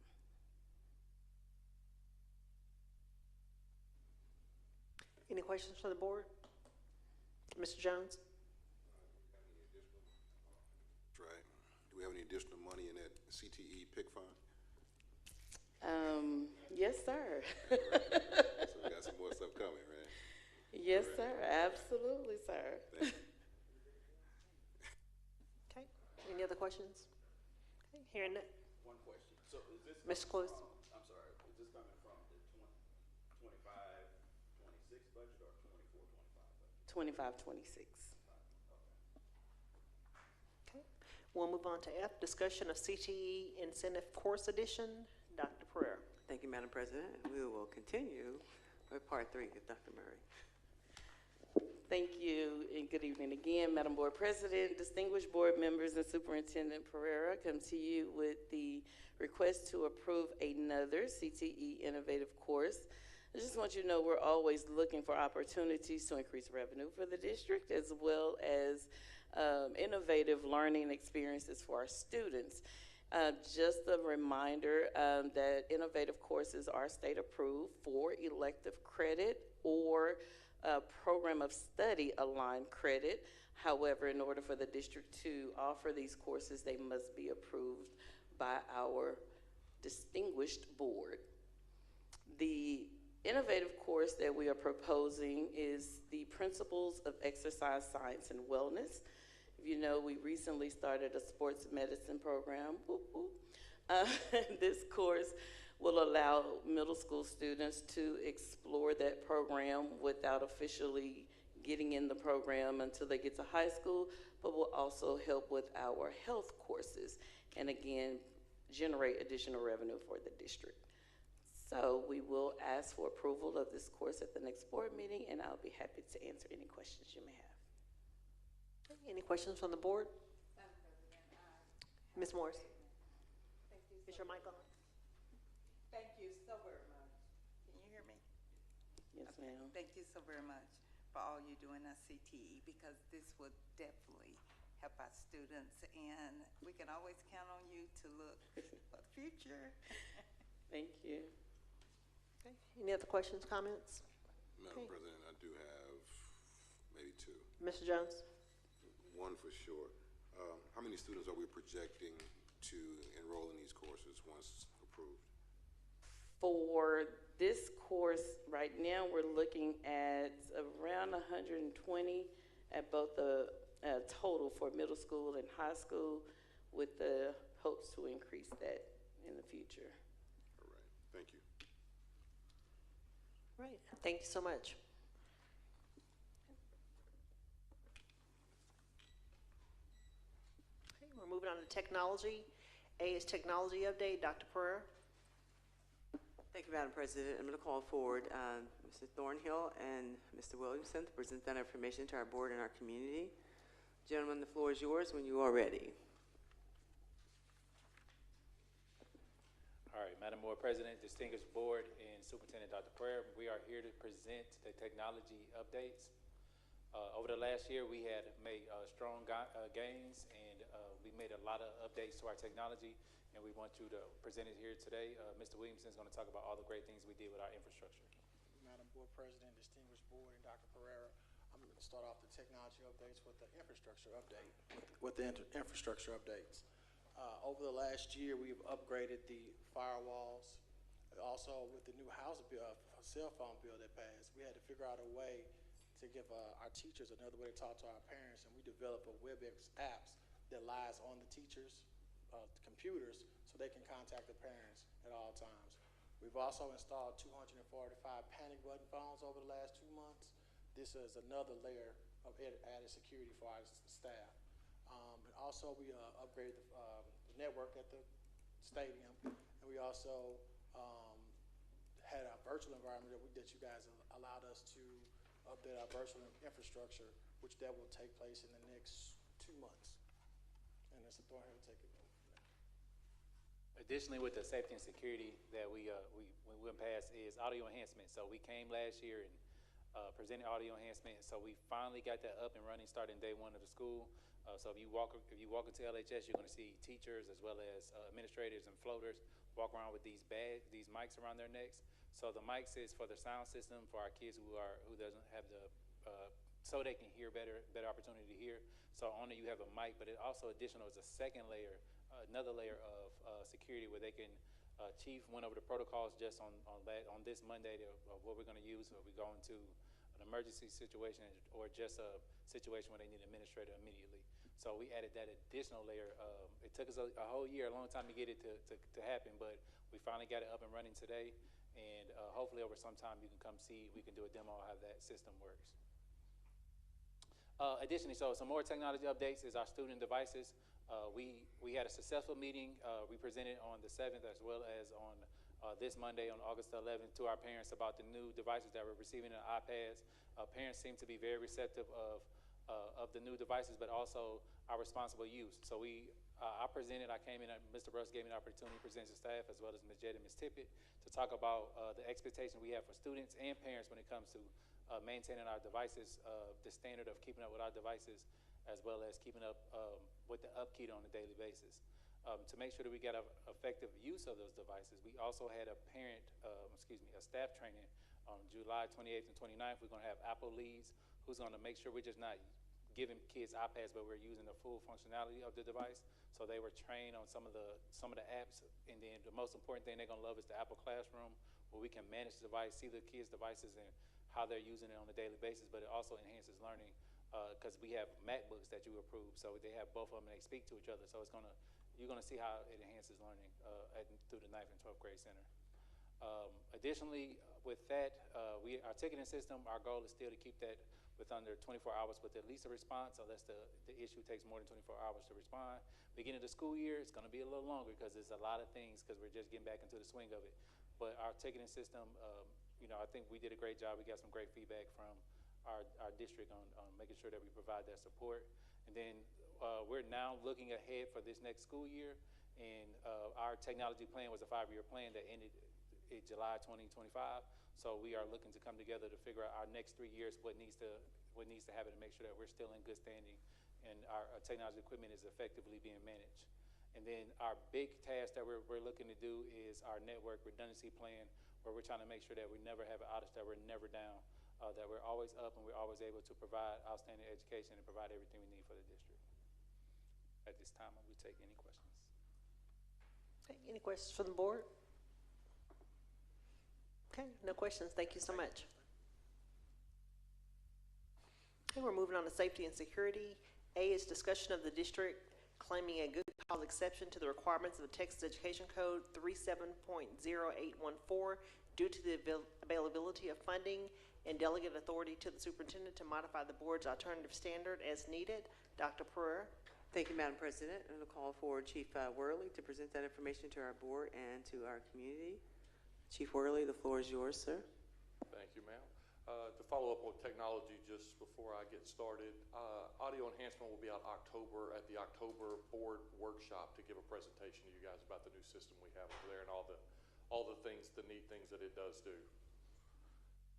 Any questions from the board? Mr. Jones? That's right. Do we have any additional money in that CTE PIC fund? Yes, sir. So we got some more stuff coming, right? Yes, sir. Absolutely, sir. Thank you. Okay, any other questions? Okay, hearing that. One question. So is this Mr. Close? I'm sorry, is this coming from the 25-26 budget or 24-25 budget? 25-26. Okay, we'll move on to F, discussion of CTE incentive course addition. Thank you, Madam President. We will continue with part 3 with Dr. Murray. Thank you, and good evening again, Madam Board President, distinguished board members, and Superintendent Pereira. Come to you with the request to approve another CTE innovative course. I just want you to know we're always looking for opportunities to increase revenue for the district, as well as innovative learning experiences for our students. Just a reminder that innovative courses are state approved for elective credit or program of study aligned credit. However, in order for the district to offer these courses, they must be approved by our distinguished board. The innovative course that we are proposing is the Principles of Exercise Science and Wellness. If you know, we recently started a sports medicine program. Whoop, whoop. This course will allow middle school students to explore that program without officially getting in the program until they get to high school, but will also help with our health courses and again, generate additional revenue for the district. So we will ask for approval of this course at the next board meeting, and I'll be happy to answer any questions you may have. Any questions from the board? Ms. Morris? Is your mic on? Thank you so very much. Can you hear me? Yes, Okay. ma'am. Thank you so very much for all you're doing at CTE, because this will definitely help our students, and we can always count on you to look for the future. Thank you. Okay. Any other questions, comments? Madam Okay. President, I do have maybe 2. Mr. Jones? One for sure. How many students are we projecting to enroll in these courses once approved? For this course, right now, we're looking at around 120 at both the total for middle school and high school, with the hopes to increase that in the future. All right, thank you. Right, thank you so much. Okay, we're moving on to technology. A is technology update. Dr. Pereira? Thank you, Madam President. I'm going to call forward Mr. Thornhill and Mr. Williamson to present that information to our board and our community. Gentlemen, the floor is yours when you are ready. All right, Madam Board President, distinguished board, and Superintendent Dr. Pereira, we are here to present the technology updates. Over the last year, we had made strong gains, and we made a lot of updates to our technology, and we want you to present it here today. Mr. Williamson is going to talk about all the great things we did with our infrastructure. Madam Board President, distinguished board, and Dr. Pereira, I'm going to start off the technology updates with the infrastructure update. Infrastructure updates. Over the last year, we've upgraded the firewalls. Also, with the new house bill, cell phone bill that passed, we had to figure out a way to give our teachers another way to talk to our parents, and we developed a WebEx apps that lies on the teachers' computers so they can contact the parents at all times. We've also installed 245 panic button phones over the last 2 months. This is another layer of added security for our staff. And also, we upgraded the network at the stadium, and we also had a virtual environment that you guys allowed us to update our virtual infrastructure, which that will take place in the next 2 months. And Mr. Thornhill will take it. Additionally, with the safety and security that we went past is audio enhancement. So we came last year and presented audio enhancement. So we finally got that up and running starting day 1 of the school. So if you walk into LHS, you're going to see teachers as well as administrators and floaters walk around with these mics around their necks. So the mics is for the sound system for our kids who doesn't have the so they can hear better opportunity to hear. So on it you have a mic, but it also additional is a second layer, another layer of security where they can. Chief went over the protocols just on this Monday of what we're going to use if we go into an emergency situation or just a situation where they need an administrator immediately. So we added that additional layer. It took us a whole year, a long time to get it to happen, but we finally got it up and running today. And hopefully over some time you can come see, we can do a demo of how that system works. Additionally, so some more technology updates is our student devices. We had a successful meeting. We presented on the 7th as well as on this Monday on August 11th to our parents about the new devices that we're receiving in iPads. Parents seem to be very receptive of the new devices, but also our responsible use. So I presented, I came in, Mr. Russ gave me an opportunity to present to staff as well as Ms. Jett and Ms. Tippett to talk about the expectation we have for students and parents when it comes to maintaining our devices, the standard of keeping up with our devices, as well as keeping up with the upkeep on a daily basis. To make sure that we get effective use of those devices, we also had a staff training on July 28th and 29th. We're going to have Apple leads who's going to make sure we're just not giving kids iPads, but we're using the full functionality of the device. So they were trained on some of the apps, and then the most important thing they're going to love is the Apple Classroom, where we can manage the device, see the kids' devices and how they're using it on a daily basis, but it also enhances learning because we have MacBooks that you approve, so they have both of them and they speak to each other. So you're going to see how it enhances learning through the 9th and 12th grade center. Additionally, with that, our ticketing system, our goal is still to keep that with under 24 hours with at least a response, unless the issue takes more than 24 hours to respond. Beginning of the school year, it's going to be a little longer because there's a lot of things because we're just getting back into the swing of it. But our ticketing system, I think we did a great job. We got some great feedback from our district on making sure that we provide that support. And then we're now looking ahead for this next school year, and our technology plan was a 5-year plan that ended in July 2025. So we are looking to come together to figure out our next 3 years, what needs to happen to make sure that we're still in good standing and our technology equipment is effectively being managed. And then our big task that we're looking to do is our network redundancy plan, where we're trying to make sure that we never have an outage, that we're never down, that we're always up and we're always able to provide outstanding education and provide everything we need for the district. At this time, we take any questions. Okay, any questions from the board? Okay, no questions. Thank you so much. Okay, we're moving on to safety and security. A is discussion of the district claiming a good cause exception to the requirements of the Texas Education Code 37.0814 due to the availability of funding and delegate authority to the superintendent to modify the board's alternative standard as needed. Dr. Pereira. Thank you, Madam President. I'm going to call for Chief Worley to present that information to our board and to our community. Chief Worley, the floor is yours, sir. Thank you, ma'am. To follow up on technology, just before I get started, audio enhancement will be out October at the October board workshop to give a presentation to you guys about the new system we have over there and all the neat things that it does do.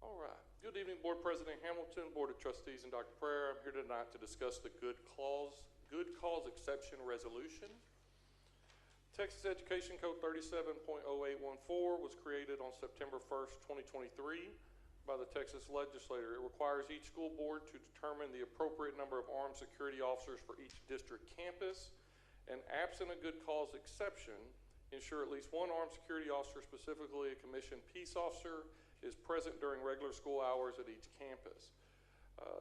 All right. Good evening, Board President Hamilton, Board of Trustees, and Dr. Pereira. I'm here tonight to discuss the good cause exception resolution. Texas Education Code 37.0814 was created on September 1st, 2023 by the Texas legislature. It requires each school board to determine the appropriate number of armed security officers for each district campus, and absent a good cause exception, ensure at least one armed security officer, specifically a commissioned peace officer, is present during regular school hours at each campus.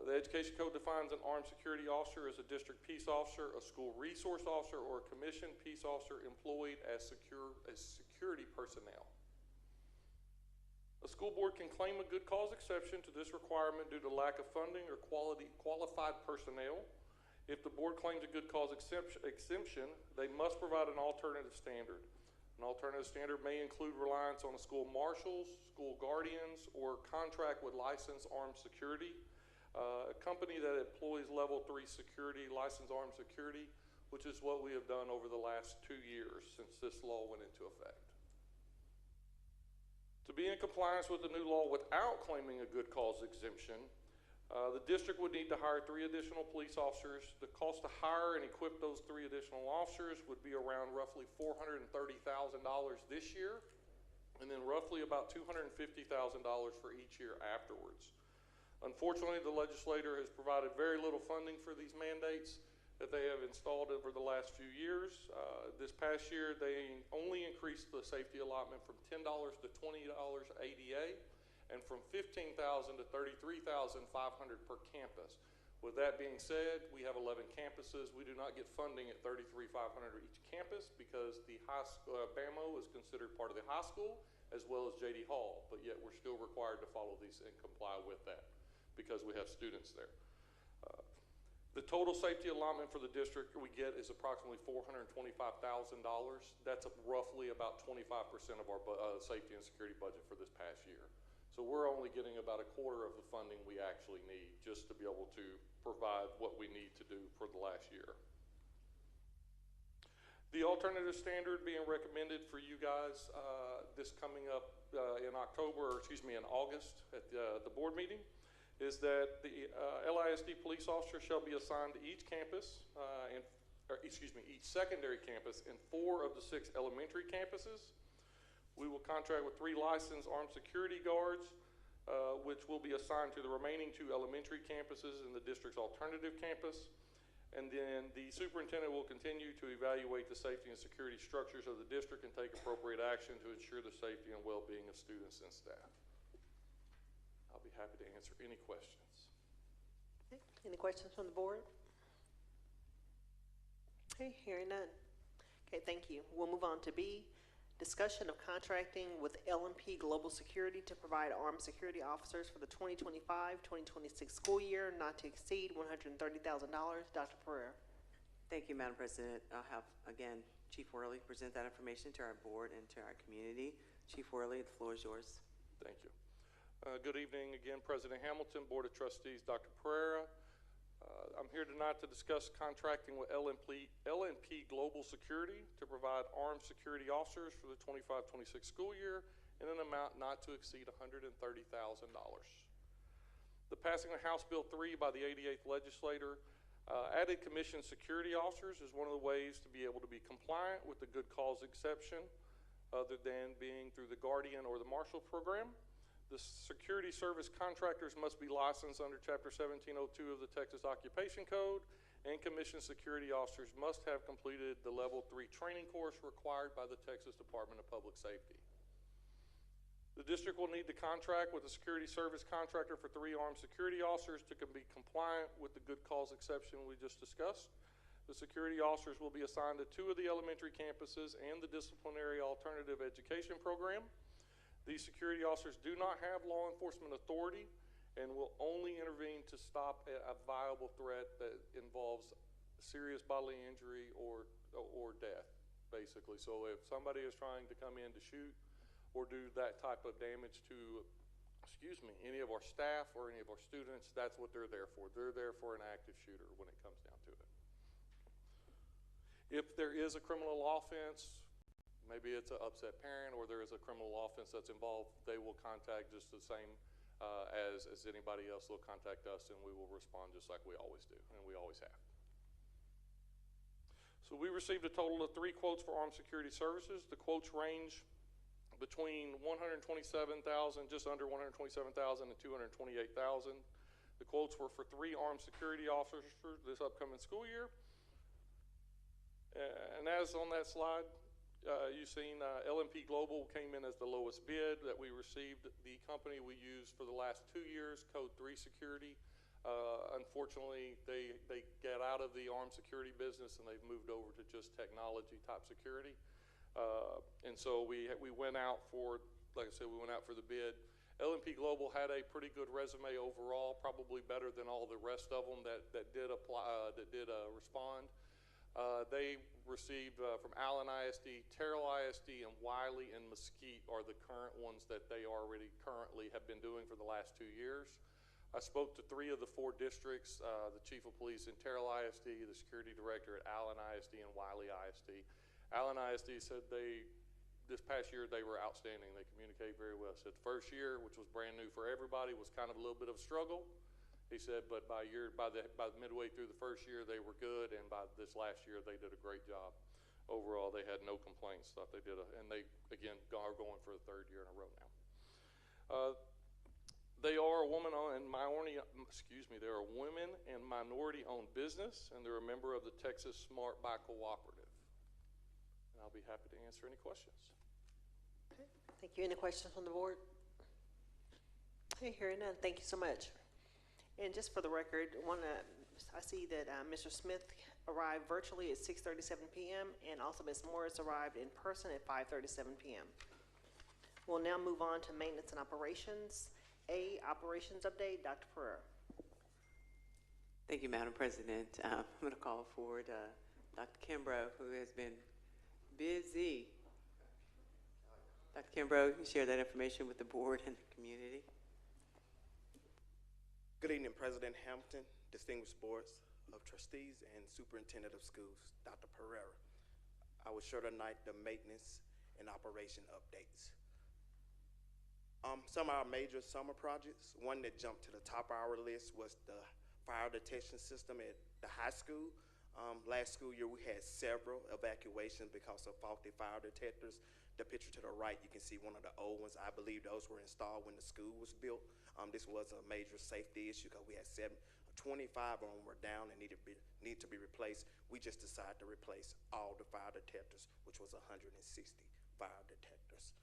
The Education Code defines an armed security officer as a district peace officer, a school resource officer, or a commissioned peace officer employed as security personnel. A school board can claim a good cause exception to this requirement due to lack of funding or qualified personnel. If the board claims a good cause exemption, they must provide an alternative standard. An alternative standard may include reliance on a school marshals, school guardians, or contract with licensed armed security. A company that employs level 3 security, licensed armed security, which is what we have done over the last 2 years since this law went into effect. To be in compliance with the new law without claiming a good cause exemption, the district would need to hire 3 additional police officers. The cost to hire and equip those 3 additional officers would be around roughly $430,000 this year, and then roughly about $250,000 for each year afterwards. Unfortunately, the legislature has provided very little funding for these mandates that they have installed over the last few years. This past year, they only increased the safety allotment from $10 to $20 ADA, and from $15,000 to $33,500 per campus. With that being said, we have 11 campuses. We do not get funding at $33,500 each campus because the BAMO is considered part of the high school as well as J.D. Hall, but yet we're still required to follow these and comply with that because we have students there. The total safety allotment for the district we get is approximately $425,000. That's roughly about 25% of our safety and security budget for this past year. So we're only getting about a quarter of the funding we actually need just to be able to provide what we need to do for the last year. The alternative standard being recommended for you guys this coming up in August at the board meeting is that the LISD police officer shall be assigned to each campus, each secondary campus and 4 of the 6 elementary campuses. We will contract with 3 licensed armed security guards, which will be assigned to the remaining 2 elementary campuses in the district's alternative campus. And then the superintendent will continue to evaluate the safety and security structures of the district and take appropriate action to ensure the safety and well-being of students and staff. I'll be happy to answer any questions. Okay. Any questions from the board? Okay, hearing none. Okay, thank you. We'll move on to B, discussion of contracting with L&P Global Security to provide armed security officers for the 2025-2026 school year, not to exceed $130,000. Dr. Pereira. Thank you, Madam President. I'll have, again, Chief Worley present that information to our board and to our community. Chief Worley, the floor is yours. Thank you. Good evening again, President Hamilton, Board of Trustees, Dr. Pereira. I'm here tonight to discuss contracting with L&P Global Security to provide armed security officers for the 25-26 school year in an amount not to exceed $130,000. The passing of House Bill 3 by the 88th legislator added commissioned security officers is one of the ways to be able to be compliant with the good cause exception other than being through the Guardian or the Marshal program. The security service contractors must be licensed under Chapter 1702 of the Texas Occupation Code, and commissioned security officers must have completed the Level 3 training course required by the Texas Department of Public Safety. The district will need to contract with a security service contractor for 3 armed security officers to be compliant with the good cause exception we just discussed. The security officers will be assigned to 2 of the elementary campuses and the disciplinary alternative education program. These security officers do not have law enforcement authority and will only intervene to stop a viable threat that involves serious bodily injury or death, basically. So if somebody is trying to come in to shoot or do that type of damage to, any of our staff or any of our students, that's what they're there for. They're there for an active shooter when it comes down to it. If there is a criminal offense, maybe it's an upset parent or there is a criminal offense that's involved, they will contact just the same as anybody else. They'll contact us and we will respond just like we always do and we always have. So we received a total of 3 quotes for armed security services. The quotes range between $127,000, just under $127,000 and $228,000. The quotes were for 3 armed security officers for this upcoming school year. And as on that slide, you've seen L&P Global came in as the lowest bid that we received. The company we used for the last 2 years, Code 3 Security, unfortunately, they got out of the armed security business and they've moved over to just technology type security. And so we went out for, like I said, we went out for the bid. L&P Global had a pretty good resume overall, probably better than all the rest of them that did respond. They received from Allen ISD, Terrell ISD, and Wiley and Mesquite are the current ones that they already currently have been doing for the last 2 years. I spoke to 3 of the 4 districts, the chief of police in Terrell ISD, the security director at Allen ISD, and Wiley ISD. Allen ISD said this past year they were outstanding. They communicate very well. Said the first year, which was brand new for everybody, was kind of a little bit of a struggle. He said, but by midway through the first year, they were good, and by this last year, they did a great job. Overall, they had no complaints. Stuff they did, and they again are going for the 3rd year in a row now. They are a woman-owned and they're a women and minority-owned business, and they're a member of the Texas Smart Buy Cooperative. And I'll be happy to answer any questions. Okay. Thank you. Any questions from the board? Okay, hearing none. Thank you so much. And just for the record, I see that Mr. Smith arrived virtually at 6:37 p.m. and also Ms. Morris arrived in person at 5:37 p.m. We'll now move on to maintenance and operations. A, operations update, Dr. Pereira. Thank you, Madam President. I'm going to call forward Dr. Kimbrough, who has been busy. Dr. Kimbrough, you share that information with the board and the community. Good evening, President Hampton, distinguished boards of trustees, and superintendent of schools, Dr. Pereira. I will share tonight the maintenance and operation updates. Some of our major summer projects, one that jumped to the top of our list was the fire detection system at the high school. Last school year, we had several evacuations because of faulty fire detectors. The picture to the right, you can see one of the old ones. I believe those were installed when the school was built. This was a major safety issue because we had 25 of them were down and need to be replaced. We just decided to replace all the fire detectors, which was 160 fire detectors.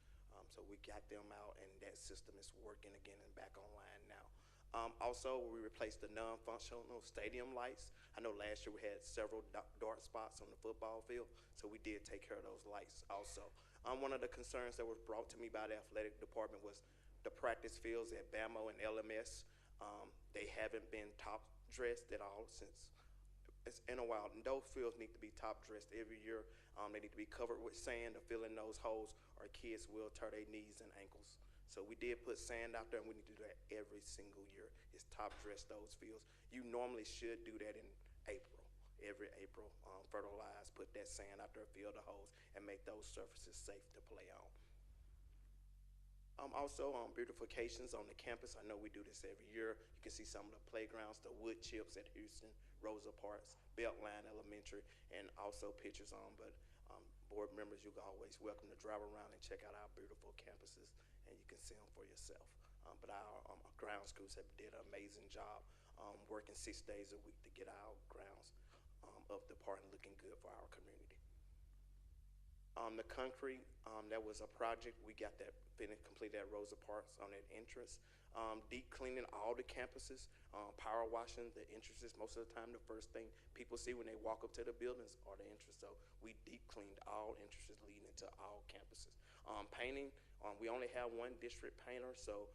So we got them out, and that system is working again and back online now. Also, we replaced the non-functional stadium lights. I know last year we had several dark spots on the football field, so we did take care of those lights also. One of the concerns that was brought to me by the athletic department was the practice fields at BAMO and LMS. They haven't been top dressed at all since it's in a while. And those fields need to be top dressed every year. They need to be covered with sand to fill in those holes, or kids will tear their knees and ankles. So we did put sand out there, and we need to do that every single year, is top dress those fields. You normally should do that in April. Every April, fertilize, put that sand out there, fill the holes, and make those surfaces safe to play on. Also, beautifications on the campus. I know we do this every year. You can see some of the playgrounds, the wood chips at Houston, Rosa Parks, Beltline Elementary, and also pictures on. But board members, you're always welcome to drive around and check out our beautiful campuses, and you can see them for yourself. But our ground schools have did an amazing job working 6 days a week to get our grounds up to par and looking good for our community. The concrete, that was a project. We got that finished, completed at Rosa Parks on that entrance. Deep cleaning all the campuses, power washing the entrances. Most of the time, the first thing people see when they walk up to the buildings are the entrances. So we deep cleaned all entrances leading to all campuses. Painting, we only have one district painter, so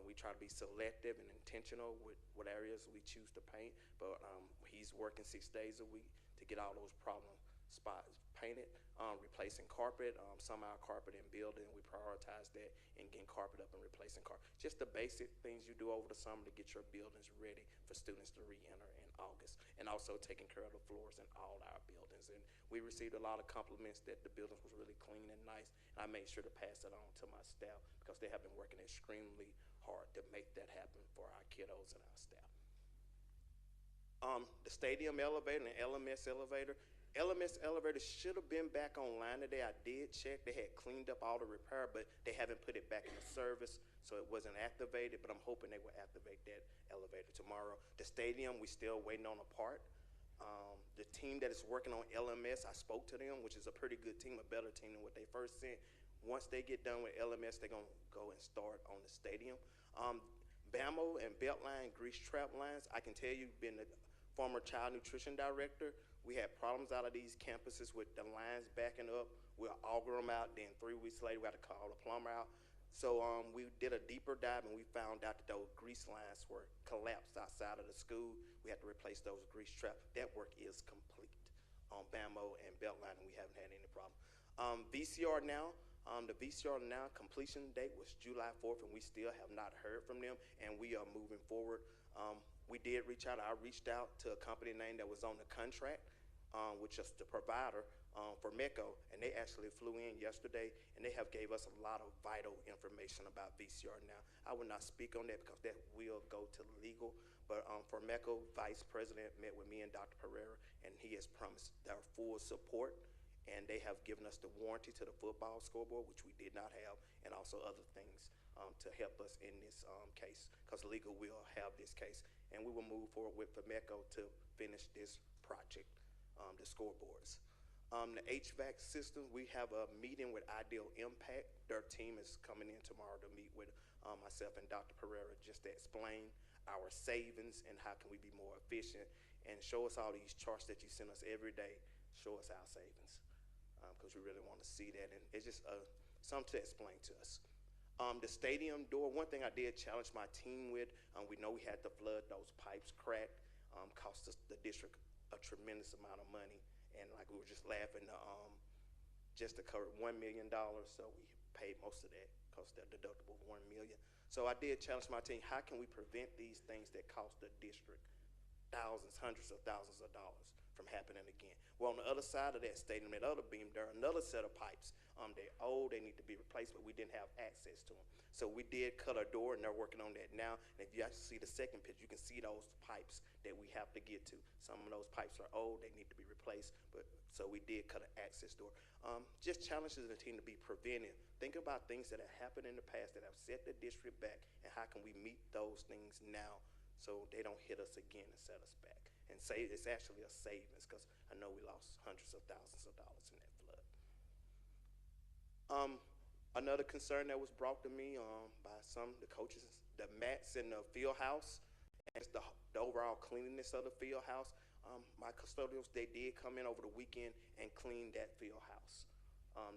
we try to be selective and intentional with what areas we choose to paint, but he's working 6 days a week to get all those problem spots painted. Replacing carpet, some of our carpet in building, we prioritize that, and getting carpet up and replacing carpet. Just the basic things you do over the summer to get your buildings ready for students to re-enter in August, and also taking care of the floors in all our buildings. And we received a lot of compliments that the buildings was really clean and nice, and I made sure to pass it on to my staff because they have been working extremely hard to make that happen for our kiddos and our staff. The stadium elevator and LMS elevator. LMS elevator should have been back online today. I did check. They had cleaned up all the repair, but they haven't put it back into service, so it wasn't activated, but I'm hoping they will activate that elevator tomorrow. The stadium, we still waiting on a part. The team that is working on LMS, I spoke to them, which is a pretty good team, a better team than what they first sent. Once they get done with LMS, they're going to go and start on the stadium. BAMO and Beltline grease trap lines, I can tell you, being the former child nutrition director, we had problems out of these campuses with the lines backing up. We'll auger them out, then 3 weeks later, we had to call the plumber out. So we did a deeper dive, and we found out that those grease lines were collapsed outside of the school. We had to replace those grease traps. That work is complete on BAMO and Beltline, and we haven't had any problem. VCR now, the VCR now completion date was July 4th, and we still have not heard from them, and we are moving forward. We did reach out. I reached out to a company name that was on the contract, which is the provider for MECO, and they actually flew in yesterday, and they have gave us a lot of vital information about VCR now. I will not speak on that because that will go to legal, but for MECO, Vice President met with me and Dr. Pereira, and he has promised their full support, and they have given us the warranty to the football scoreboard, which we did not have, and also other things to help us in this case, because legal will have this case, and we will move forward with MECO to finish this project, the scoreboards. The HVAC system, we have a meeting with Ideal Impact. Their team is coming in tomorrow to meet with myself and Dr. Pereira just to explain our savings and how can we be more efficient, and show us all these charts that you send us every day, show us our savings, because we really want to see that, and it's just something to explain to us. The stadium door, one thing I did challenge my team with, we know we had to flood, those pipes cracked. cost us, the district, a tremendous amount of money. And like we were just laughing, just to cover $1 million, so we paid most of that, cost that deductible of $1 million. So I did challenge my team, how can we prevent these things that cost the district thousands, hundreds of thousands of dollars from happening again? Well, on the other side of that stadium, that other beam, there are another set of pipes. They're old, they need to be replaced, but we didn't have access to them. So we did cut a door, and they're working on that now. And if you actually see the second picture, you can see those pipes that we have to get to. Some of those pipes are old, they need to be replaced, but so we did cut an access door. Just challenges the team to be preventive. Think about things that have happened in the past that have set the district back, and how can we meet those things now so they don't hit us again and set us back. And say it's actually a savings, because I know we lost hundreds of thousands of dollars in that flood. Another concern that was brought to me by some of the coaches, the mats in the field house, and the overall cleanliness of the field house. My custodials, they did come in over the weekend and clean that field house.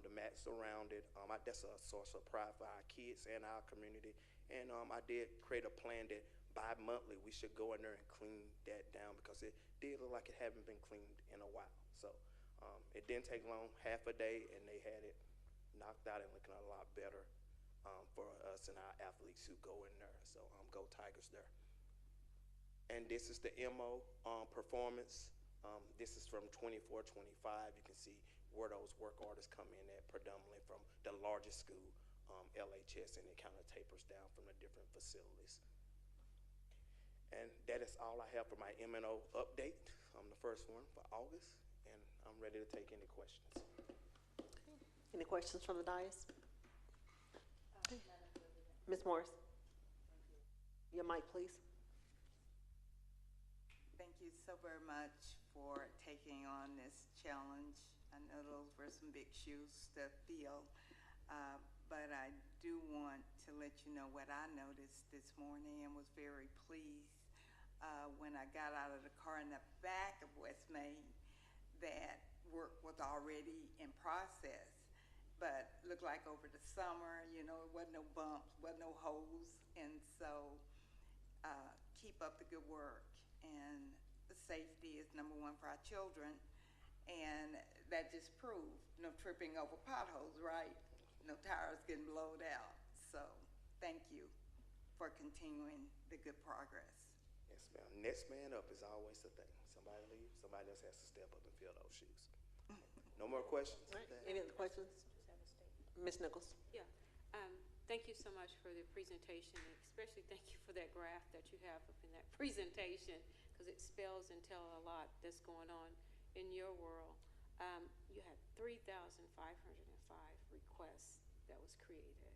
The mats around it, that's a source of pride for our kids and our community. And I did create a plan that bi-monthly we should go in there and clean that down, because it did look like it hadn't been cleaned in a while. So it didn't take long, half a day, and they had it knocked out and looking a lot better for us and our athletes who go in there. So go Tigers there. And this is the MO performance. This is from 24-25. You can see where those work orders come in at, predominantly from the largest school, LHS, and it kind of tapers down from the different facilities. And that is all I have for my M&O update. The first one for August, and I'm ready to take any questions. Any questions from the dais? Ms. Morris? Your mic, please. Thank you so very much for taking on this challenge. I know those were some big shoes to fill, but I do want to let you know what I noticed this morning and was very pleased when I got out of the car in the back of West Main, that work was already in process. But looked like over the summer, you know, it wasn't no bumps, wasn't no holes, and so keep up the good work. And the safety is number one for our children, and that just proved no tripping over potholes, right? No tires getting blown out. So thank you for continuing the good progress. Yes, ma'am. Next man up is always the thing. Somebody leaves, somebody else has to step up and fill those shoes. No more questions? All right. Any other questions? Ms. Nichols? Yeah. Thank you so much for the presentation, and especially thank you for that graph that you have up in that presentation, because it spells and tells a lot that's going on in your world. You had 3,505 requests that was created.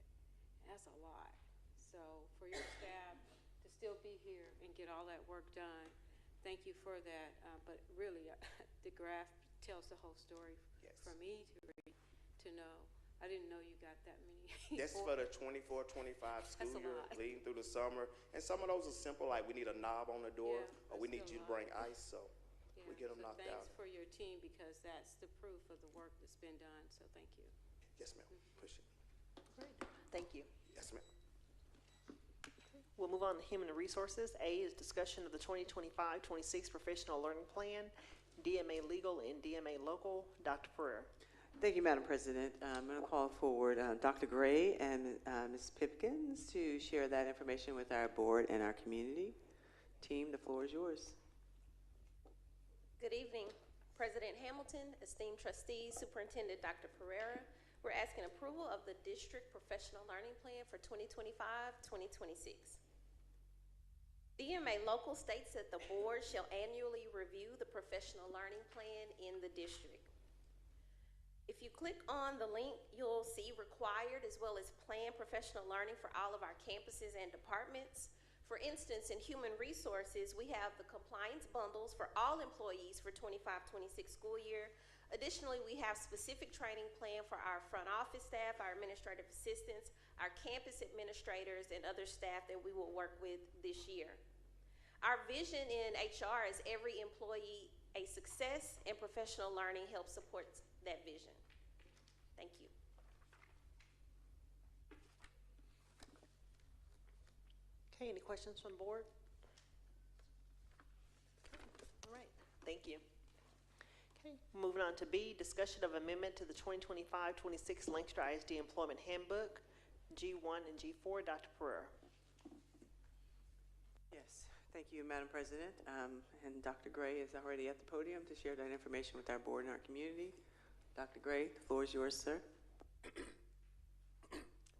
That's a lot. So for your staff to still be here and get all that work done, thank you for that. But really, the graph tells the whole story for me to read, to know. I didn't know you got that many. That's for the 24-25 school year, leading through the summer. And some of those are simple, like we need a knob on the door, or we need you to bring ice, so we get them knocked out. Thanks for your team, because that's the proof of the work that's been done, so thank you. Yes, ma'am. Appreciate it. Great. Thank you. Yes, ma'am. We'll move on to Human Resources. A is discussion of the 2025-26 Professional Learning Plan, DMA Legal and DMA Local. Dr. Pereira. Thank you, Madam President. I'm going to call forward Dr. Gray and Ms. Pipkins to share that information with our board and our community. Team, the floor is yours. Good evening, President Hamilton, esteemed trustees, Superintendent Dr. Pereira. We're asking approval of the District Professional Learning Plan for 2025-2026. DMA Local states that the board shall annually review the professional learning plan in the district. If you click on the link, you'll see required as well as planned professional learning for all of our campuses and departments. For instance, in human resources, we have the compliance bundles for all employees for 25-26 school year. Additionally, we have specific training plan for our front office staff, our administrative assistants, our campus administrators, and other staff that we will work with this year. Our vision in HR is every employee a success, and professional learning helps support that vision. Thank you. Okay, any questions from the board? Thank you. Okay, moving on to B, discussion of amendment to the 2025-26 Lancaster ISD Employment Handbook, G1 and G4. Dr. Pereira. Yes, thank you, Madam President. And Dr. Gray is already at the podium to share that information with our board and our community. Dr. Gray, the floor is yours, sir.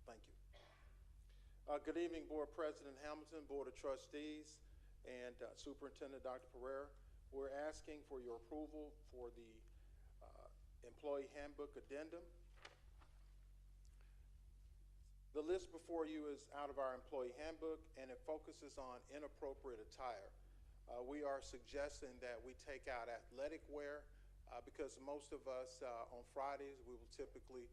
Thank you. Good evening, Board President Hamilton, Board of Trustees, and Superintendent Dr. Pereira. We're asking for your approval for the Employee Handbook Addendum. The list before you is out of our Employee Handbook, and it focuses on inappropriate attire. We are suggesting that we take out athletic wear because most of us on Fridays, we will typically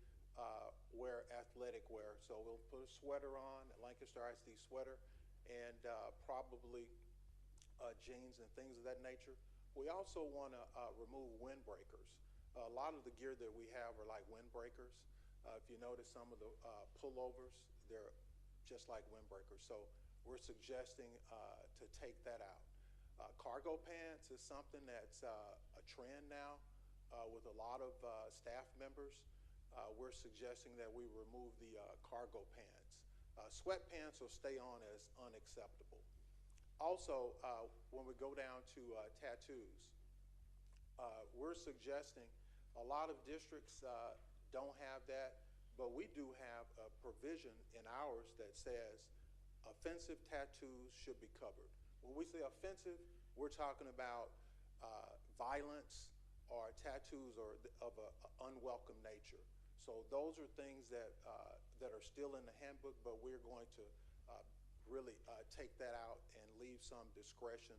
wear athletic wear. So we'll put a sweater on, a Lancaster ISD sweater, and probably jeans and things of that nature. We also want to remove windbreakers. A lot of the gear that we have are like windbreakers. If you notice some of the pullovers, they're just like windbreakers. So we're suggesting to take that out. Cargo pants is something that's a trend now with a lot of staff members. We're suggesting that we remove the cargo pants. Sweatpants will stay on as unacceptable. Also, when we go down to tattoos, we're suggesting a lot of districts don't have that, but we do have a provision in ours that says offensive tattoos should be covered. When we say offensive, we're talking about violence or tattoos or of an unwelcome nature. So those are things that that are still in the handbook, but we're going to really take that out and leave some discretion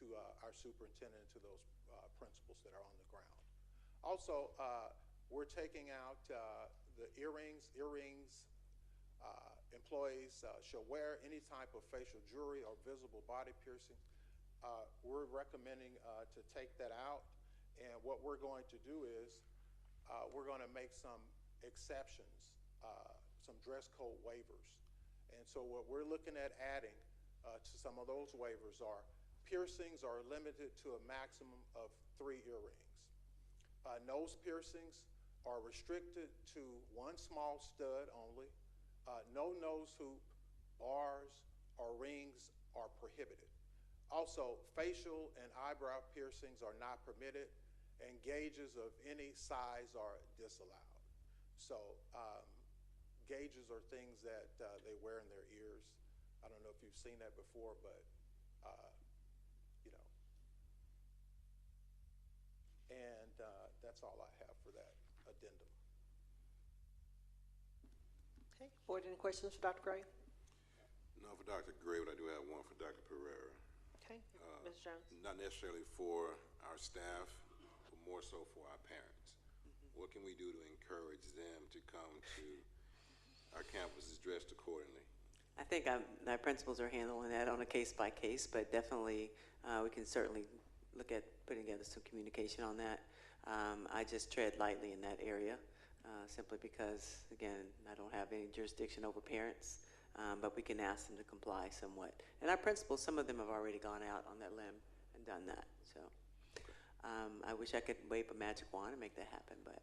to our superintendent and to those principals that are on the ground. Also, we're taking out the earrings. Employees shall wear any type of facial jewelry or visible body piercing. We're recommending to take that out. And what we're going to do is we're going to make some exceptions, some dress code waivers. And so what we're looking at adding to some of those waivers are piercings are limited to a maximum of 3 earrings. Nose piercings are restricted to 1 small stud only. No nose hoop, bars, or rings are prohibited. Also, facial and eyebrow piercings are not permitted, and gauges of any size are disallowed. So gauges are things that they wear in their ears. I don't know if you've seen that before, but you know. And that's all I have for that addendum. Okay, board, any questions for Dr. Gray? No, for Dr. Gray, but I do have one for Dr. Pereira. Okay, Ms. Jones. Not necessarily for our staff, but more so for our parents. What can we do to encourage them to come to our campuses dressed accordingly? I think our principals are handling that on a case-by-case, but definitely we can certainly look at putting together some communication on that. I just tread lightly in that area simply because, again, I don't have any jurisdiction over parents, but we can ask them to comply somewhat. And our principals, some of them have already gone out on that limb and done that. So I wish I could wave a magic wand and make that happen, but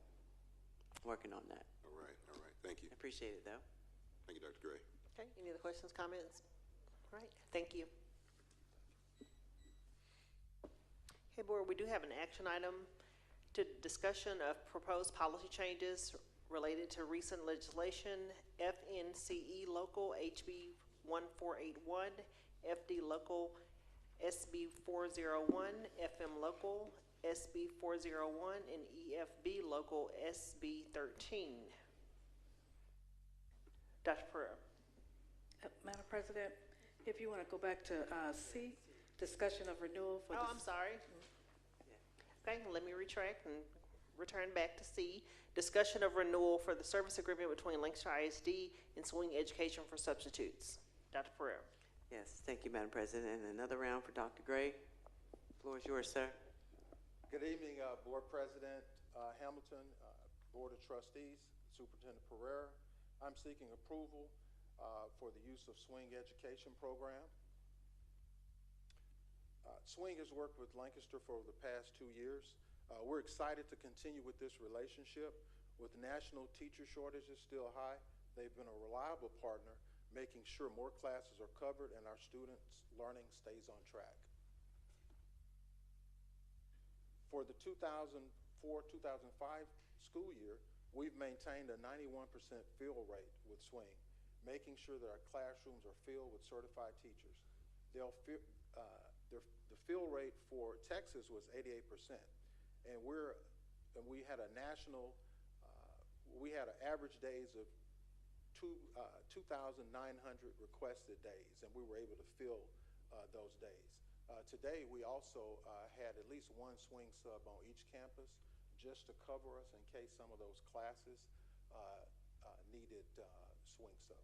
I'm working on that. All right, thank you. I appreciate it, though. Thank you, Dr. Gray. Okay, any other questions, comments? All right, thank you. Okay, board, we do have an action item to discussion of proposed policy changes related to recent legislation, FNCE local HB 1481, FD local SB 401, FM local SB 401, and EFB local SB 13. Dr. Pereira. Madam President, if you want to go back to C, discussion of renewal for I'm sorry. Okay, let me retract and return back to C. Discussion of renewal for the service agreement between Lancaster ISD and Swing Education for Substitutes. Dr. Pereira. Yes, thank you, Madam President. And another round for Dr. Gray. The floor is yours, sir. Good evening, Board President Hamilton, Board of Trustees, Superintendent Pereira. I'm seeking approval for the use of Swing Education Program. Swing has worked with Lancaster for the past 2 years. We're excited to continue with this relationship. With national teacher shortages still high, they've been a reliable partner, making sure more classes are covered and our students' learning stays on track. For the 2004-2005 school year, we've maintained a 91% fill rate with Swing, making sure that our classrooms are filled with certified teachers. The fill rate for Texas was 88%, and we had an average days of 2,900 requested days, and we were able to fill those days. Today, we also had at least one Swing sub on each campus just to cover us in case some of those classes needed Swing sub.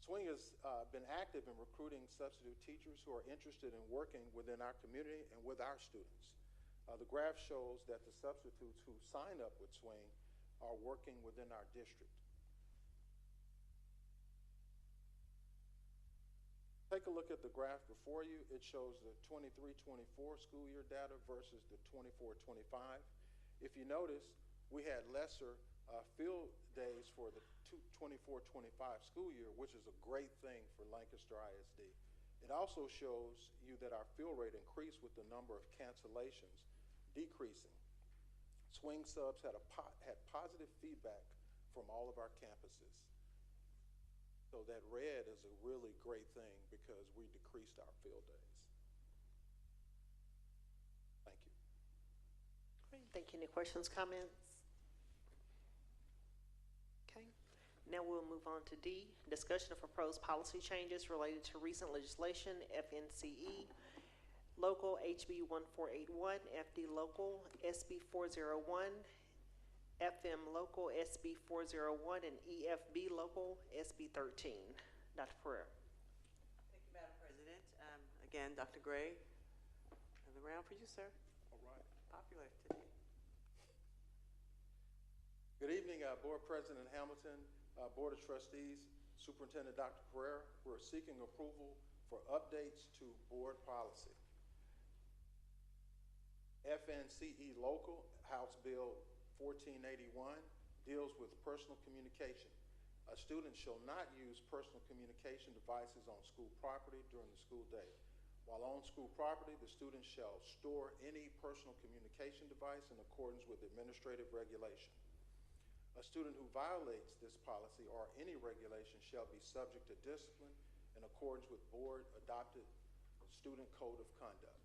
Swing has been active in recruiting substitute teachers who are interested in working within our community and with our students. The graph shows that the substitutes who sign up with Swing are working within our district. Take a look at the graph before you. It shows the 23-24 school year data versus the 24-25. If you notice, we had lesser field days for the 24-25 school year, which is a great thing for Lancaster ISD. It also shows you that our fill rate increased with the number of cancellations decreasing. Swing subs had positive feedback from all of our campuses. So that red is a really great thing because we decreased our field days. Thank you. Great, thank you. Any questions, comments? Okay, now we'll move on to D, discussion of proposed policy changes related to recent legislation, FNCE, Local HB 1481, FD Local SB 401, FM Local SB 401, and EFB Local SB 13. Dr. Pereira. Thank you, Madam President. Again, Dr. Gray, another round for you, sir. All right. Popular today. Good evening, Board President Hamilton, Board of Trustees, Superintendent Dr. Pereira. We're seeking approval for updates to board policy. FNCE Local, House Bill 1481, deals with personal communication. A student shall not use personal communication devices on school property during the school day. While on school property, the student shall store any personal communication device in accordance with administrative regulation. A student who violates this policy or any regulation shall be subject to discipline in accordance with board-adopted student code of conduct.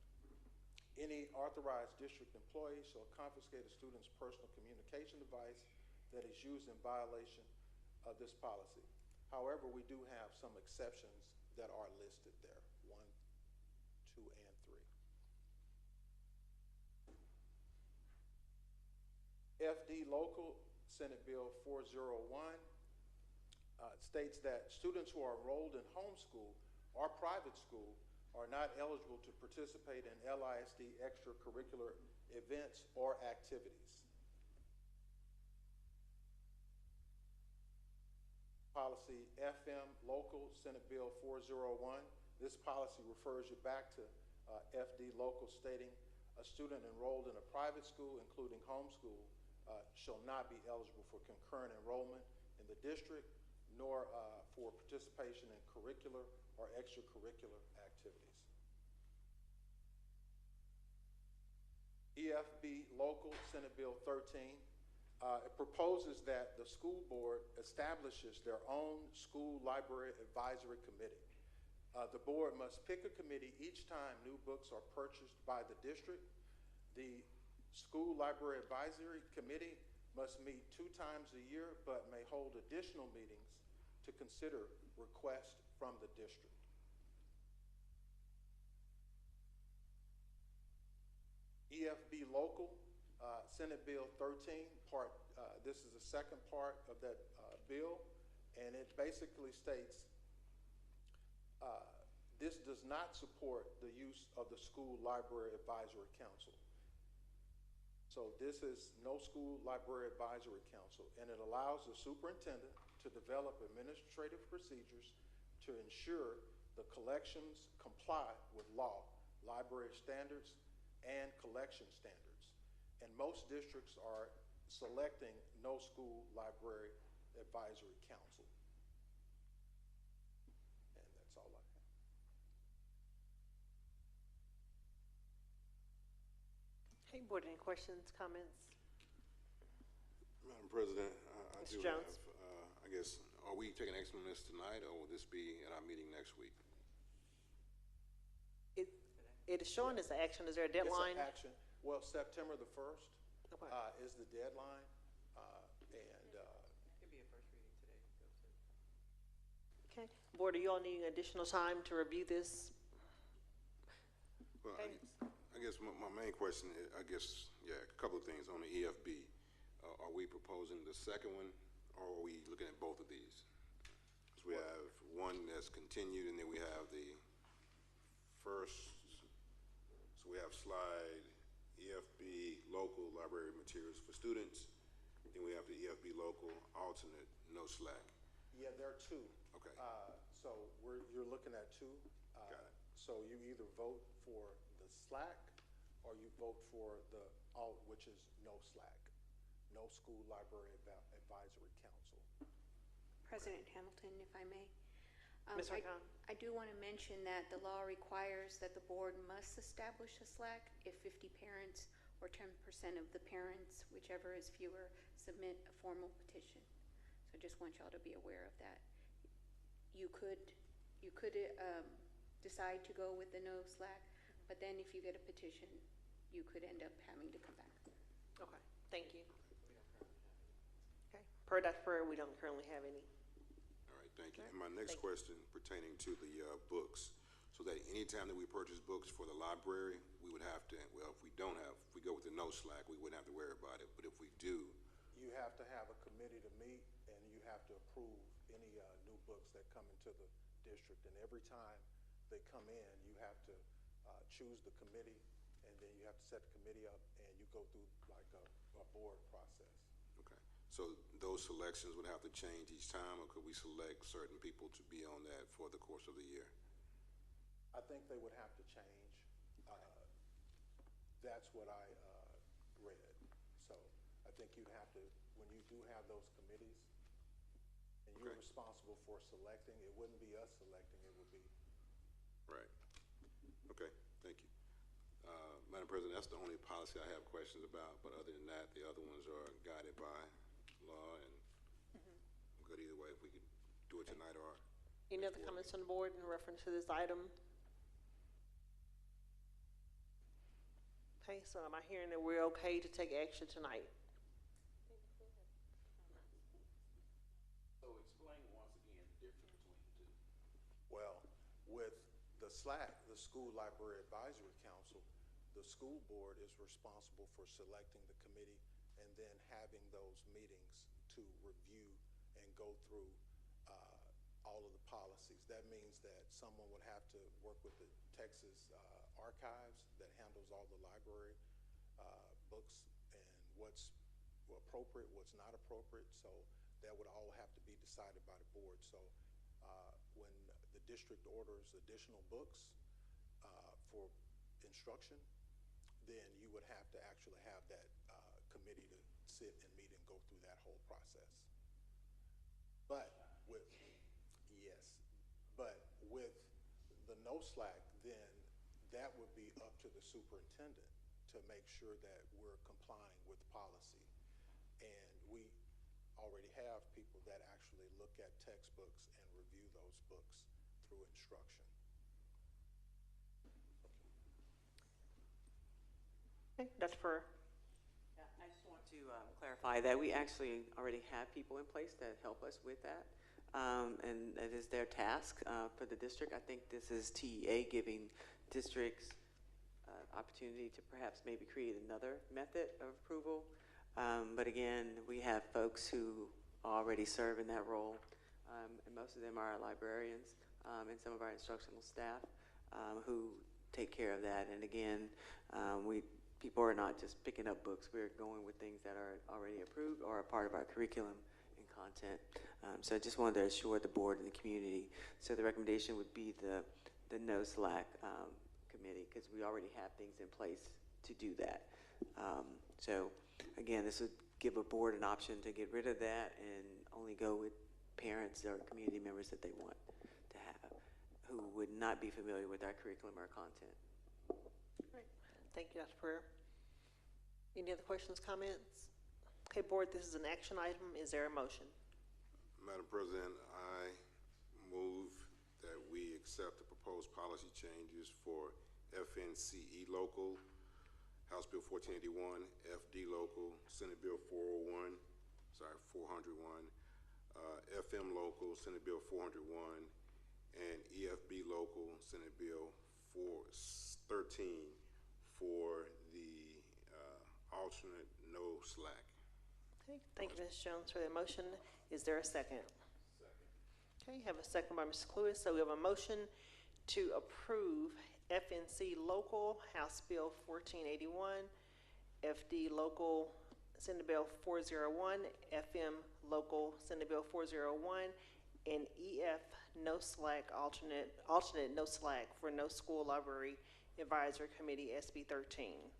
Any authorized district employee shall confiscate a student's personal communication device that is used in violation of this policy. However, we do have some exceptions that are listed there, 1, 2, and 3. FD Local Senate Bill 401 states that students who are enrolled in homeschool or private school are not eligible to participate in LISD extracurricular events or activities. Policy FM Local Senate Bill 401. This policy refers you back to FD Local, stating a student enrolled in a private school, including homeschool, shall not be eligible for concurrent enrollment in the district, nor for participation in curricular or extracurricular activities. EFB Local Senate Bill 13. It proposes that the school board establishes their own school library advisory committee. The board must pick a committee each time new books are purchased by the district. The school library advisory committee must meet 2 times a year, but may hold additional meetings to consider requests from the district. EFB Local, Senate Bill 13, this is the second part of that bill, and it basically states this does not support the use of the School Library Advisory Council. So this is no School Library Advisory Council, and it allows the superintendent to develop administrative procedures to ensure The collections comply with law, library standards, and collection standards. And most districts are selecting no school library advisory council. And that's all I have. Hey, board, any questions, comments? Madam President, I Mr. do Jones? have, I guess, are we taking action on this tonight, or will this be at our meeting next week? It is showing as an action. Is there a deadline? It's an action. Well, September the 1st Okay. is the deadline. Could be a first reading today. Okay. Board, are you all needing additional time to review this? Well, Okay. I guess my main question is, a couple of things on the EFB. Are we proposing the second one, or are we looking at both of these? So we have one that's continued, and then we have the first, so we have slide EFB local library materials for students. Then we have the EFB local alternate, no slack. Yeah, there are two. Okay. So you're looking at two. Got it. So you either vote for the slack or you vote for the alt, which is no slack, no school library advisory council. President Hamilton, if I may. Ms. Harcon? I do want to mention that the law requires that the board must establish a SLAC if 50 parents or 10% of the parents, whichever is fewer, submit a formal petition. So I just want y'all to be aware of that. You could decide to go with the no SLAC, but then if you get a petition, you could end up having to come back. Okay, thank you. Okay, per Dr. Pereira, we don't currently have any. All right, thank you. And my next question pertaining to the books, so that anytime that we purchase books for the library, we would have to, well, if we go with the no slack, we wouldn't have to worry about it. But if we do, You have to have a committee to meet, and you have to approve any new books that come into the district. And every time they come in, you have to choose the committee, and then you have to set the committee up, and you go through like a board process. okay. So those selections would have to change each time, or could we select certain people to be on that for the course of the year? I think they would have to change. That's what I read. So I think you'd have to, when you do have those committees, and you're Okay. responsible for selecting, it wouldn't be us selecting, it would be. Right. Okay, thank you. Madam President, that's the only policy I have questions about, but other than that, the other ones are guided by law, and I'm good either way if we could do it tonight or. Any other comments on the board in reference to this item? Okay, so am I hearing that we're okay to take action tonight? So explain once again the difference between the two. Well, with the SLAC, the School Library Advisory Council, the school board is responsible for selecting the committee and then having those meetings to review and go through all of the policies. That means that someone would have to work with the Texas Archives that handles all the library books and what's appropriate, what's not appropriate. So that would all have to be decided by the board. So when the district orders additional books for instruction, then you would have to actually have that committee to sit and meet and go through that whole process. But with the no slack, then that would be up to the superintendent to make sure that we're complying with policy. And we already have people that actually look at textbooks and review those books through instruction. Okay, Dr. Pereira. I just want to clarify that we actually already have people in place that help us with that. And that is their task for the district. I think this is TEA giving districts opportunity to perhaps maybe create another method of approval. But again, we have folks who already serve in that role, and most of them are our librarians and some of our instructional staff who take care of that. And again, people are not just picking up books. We're going with things that are already approved or a part of our curriculum and content. So I just wanted to assure the board and the community. So the recommendation would be the no slack committee, because we already have things in place to do that. So again, this would give a board an option to get rid of that and only go with parents or community members that they want to have, who would not be familiar with our curriculum or content. Great. Thank you, Dr. Pereira. Any other questions, comments? Okay, board, this is an action item. Is there a motion? Madam President, I move that we accept the proposed policy changes for FNCE local, House Bill 1481, FD local, Senate Bill 401, 401, FM local, Senate Bill 401, and EFB local, Senate Bill 413 for the alternate no slack. Okay, thank you, Ms. Jones, for the motion. Is there a second? Okay, have a second by Ms. Cluis. So we have a motion to approve FNC local, House Bill 1481, FD local, Senate Bill 401, FM local, Senate Bill 401, and EF no slack, alternate no slack for no school library advisory committee SB 13.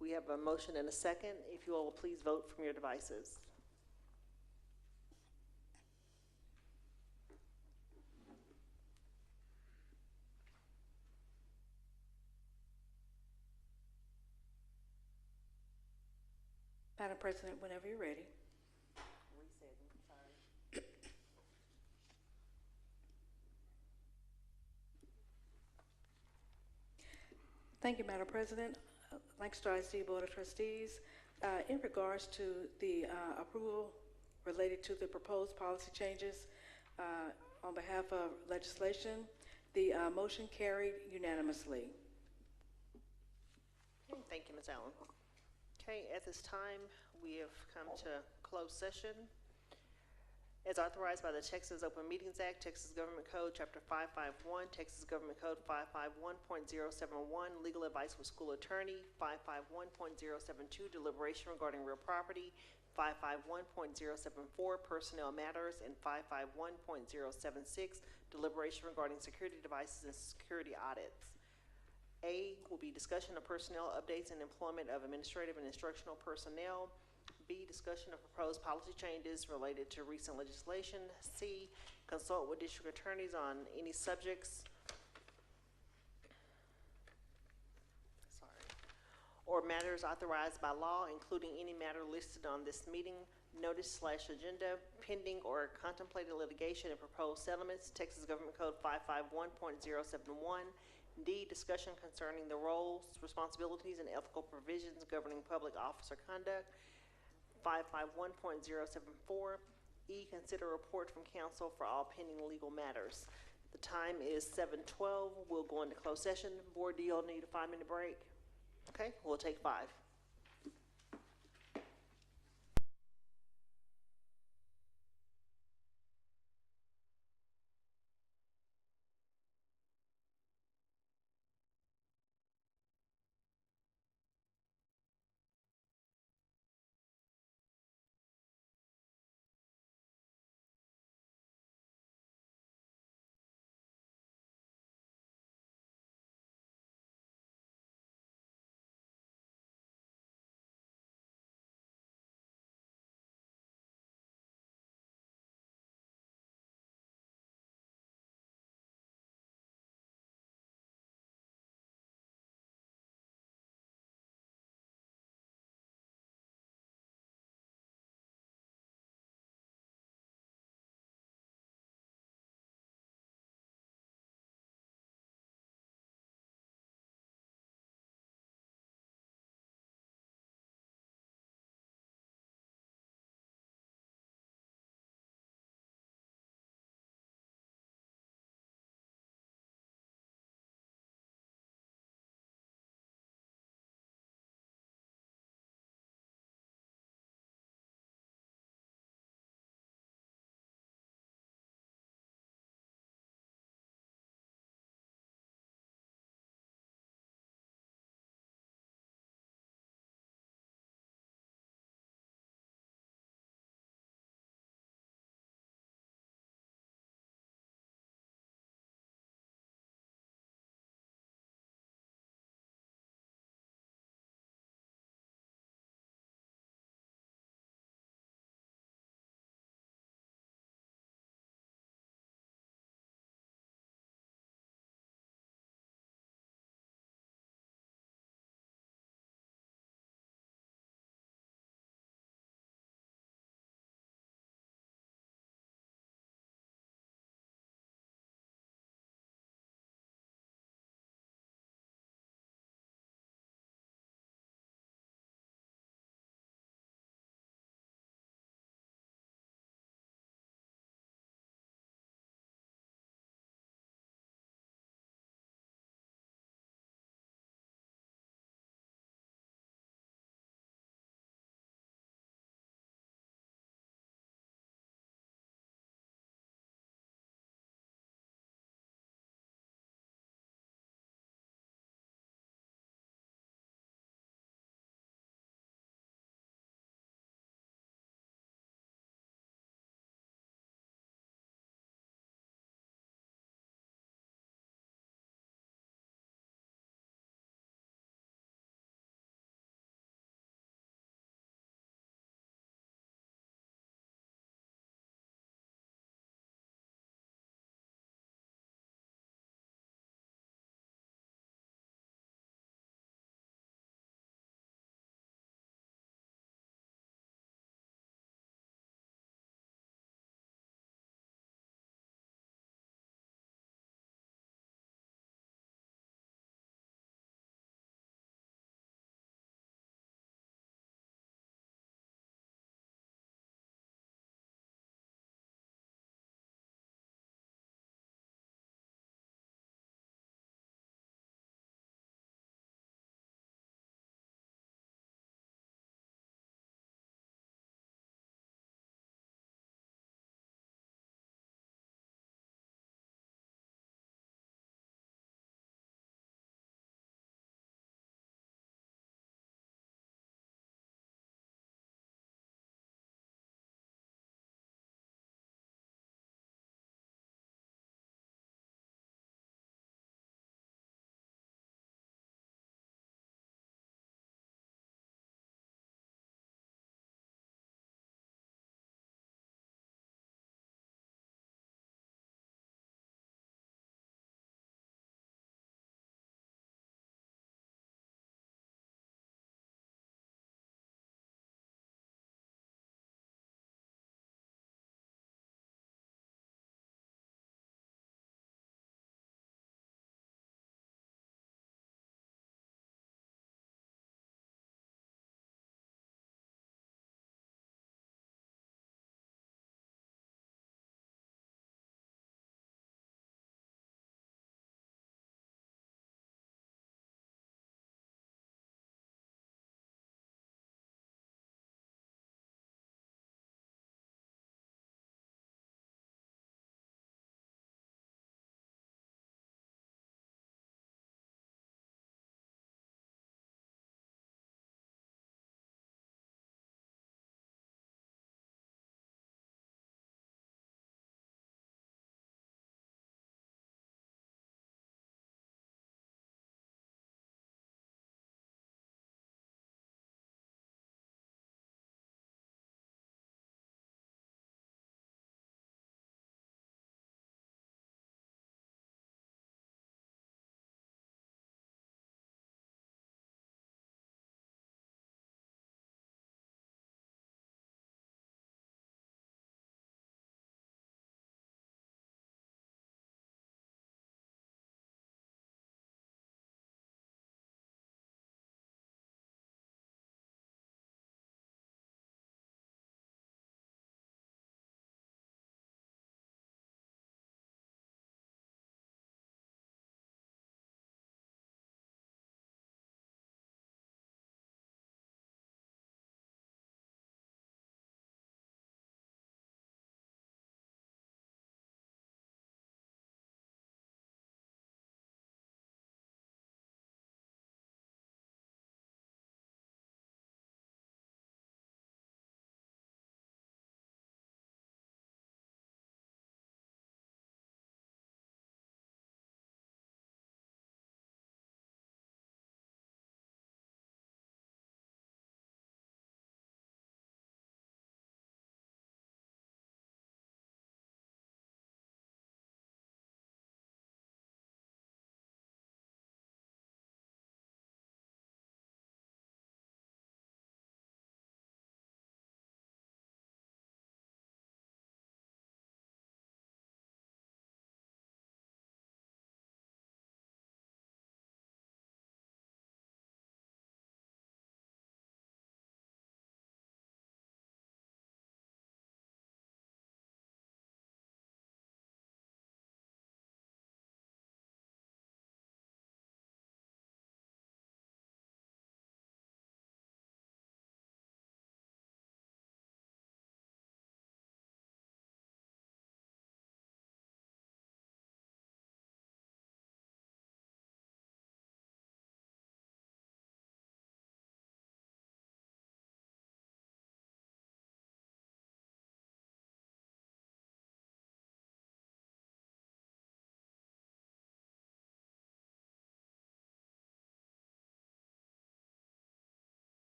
We have a motion and a second. If you all will please vote from your devices. Madam President, whenever you're ready. Thank you, Madam President. Lancaster ISD Board of Trustees, in regards to the approval related to the proposed policy changes on behalf of legislation, the motion carried unanimously. Okay, thank you, Ms. Allen. Okay, at this time, we have come to closed session. As authorized by the Texas Open Meetings Act, Texas Government Code, Chapter 551, Texas Government Code 551.071, Legal Advice with School Attorney, 551.072, Deliberation Regarding Real Property, 551.074, Personnel Matters, and 551.076, Deliberation Regarding Security Devices and Security Audits. A will be discussion of personnel updates and employment of administrative and instructional personnel. B, discussion of proposed policy changes related to recent legislation. C, consult with district attorneys on any subjects or matters authorized by law, including any matter listed on this meeting notice/agenda, pending or contemplated litigation and proposed settlements, Texas Government Code 551.071. D, discussion concerning the roles, responsibilities, and ethical provisions governing public officer conduct, 551.074. E, consider a report from counsel for all pending legal matters. The time is 7:12. We'll go into closed session. Board, do you all need a 5-minute break? Okay, we'll take 5.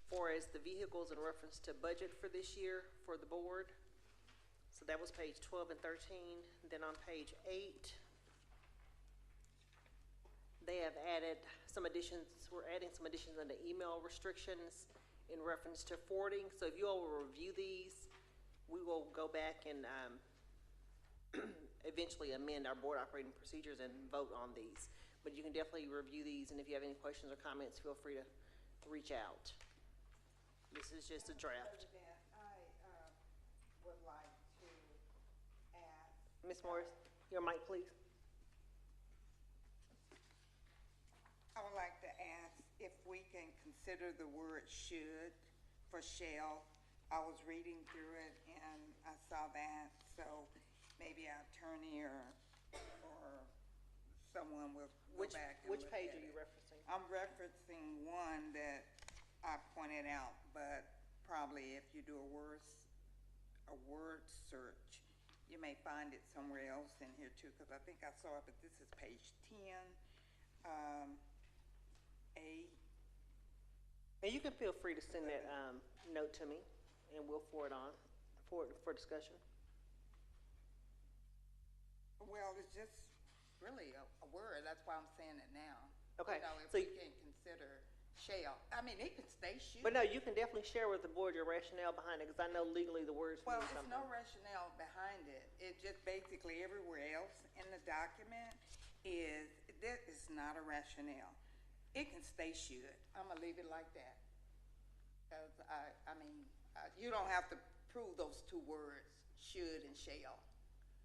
far as the vehicles in reference to budget for this year for the board. So that was page 12 and 13. Then on page 8, they have added some additions, we're adding some additions on the email restrictions in reference to forwarding. So if you all will review these, we will go back and eventually amend our board operating procedures and vote on these. But you can definitely review these, and if you have any questions or comments, feel free to reach out. This is just a draft. President, I would like to ask. Ms. Morris, your mic, please. I would like to ask if we can consider the word should for shall. I was reading through it and I saw that, so maybe our attorney or someone will go back and Which look page at are you it. referencing? I'm referencing one that I pointed out, but probably if you do a word search, you may find it somewhere else in here too, because I think I saw it, but this is page 10. And you can feel free to send that note to me, and we'll forward on for discussion. Well, it's just really a word. That's why I'm saying it now. Okay, You know, if so we can consider shall. I mean, it could stay should. But no, you can definitely share with the board your rationale behind it, because I know legally the words Well, mean there's something. no rationale behind it. It just basically everywhere else in the document there is not a rationale. It can stay should. I'm gonna leave it like that. Because I mean, you don't have to prove those two words, should and shall.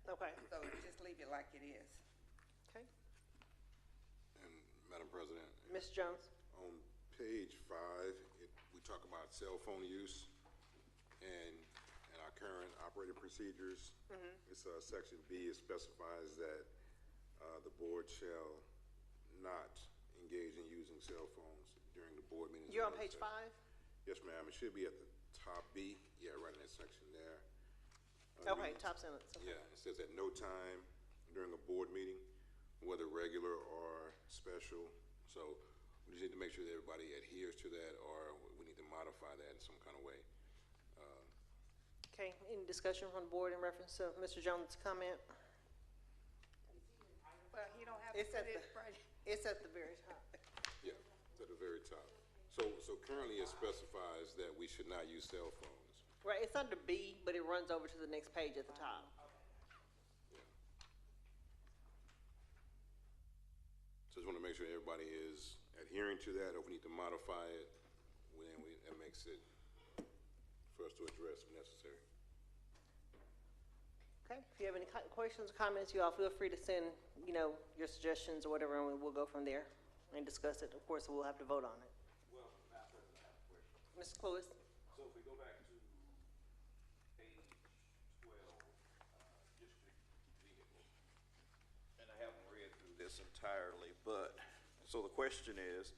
Okay. So just leave it like it is. Okay. And Madam President, Ms. Jones? on page 5, we talk about cell phone use and our current operating procedures. It's section B. It specifies that the board shall not engage in using cell phones during the board meetings. You're on and work page sessions. 5? Yes, ma'am. It should be at the top B. Yeah, right in that section there. Okay, top sentence. Okay. Yeah, it says at no time during a board meeting, whether regular or special. So we just need to make sure that everybody adheres to that, or we need to modify that in some kind of way. Okay, any discussion from the board in reference to Mr. Jones' comment? Well, you don't have It's to at put the, it right. it's at the very top. Yeah, it's at the very top. So currently it specifies that we should not use cell phones. Right, it's under B, but it runs over to the next page at the top. So just want to make sure everybody is adhering to that, or if we need to modify it, that makes it for us to address if necessary. Okay, if you have any questions or comments, you all feel free to send, your suggestions or whatever, and we'll go from there and discuss it. Of course, we'll have to vote on it. Well, Madam President, I have a question. Mr. Clewis? So if we go back to page 12, district vehicles, and I haven't read through this entirely, but, so the question is,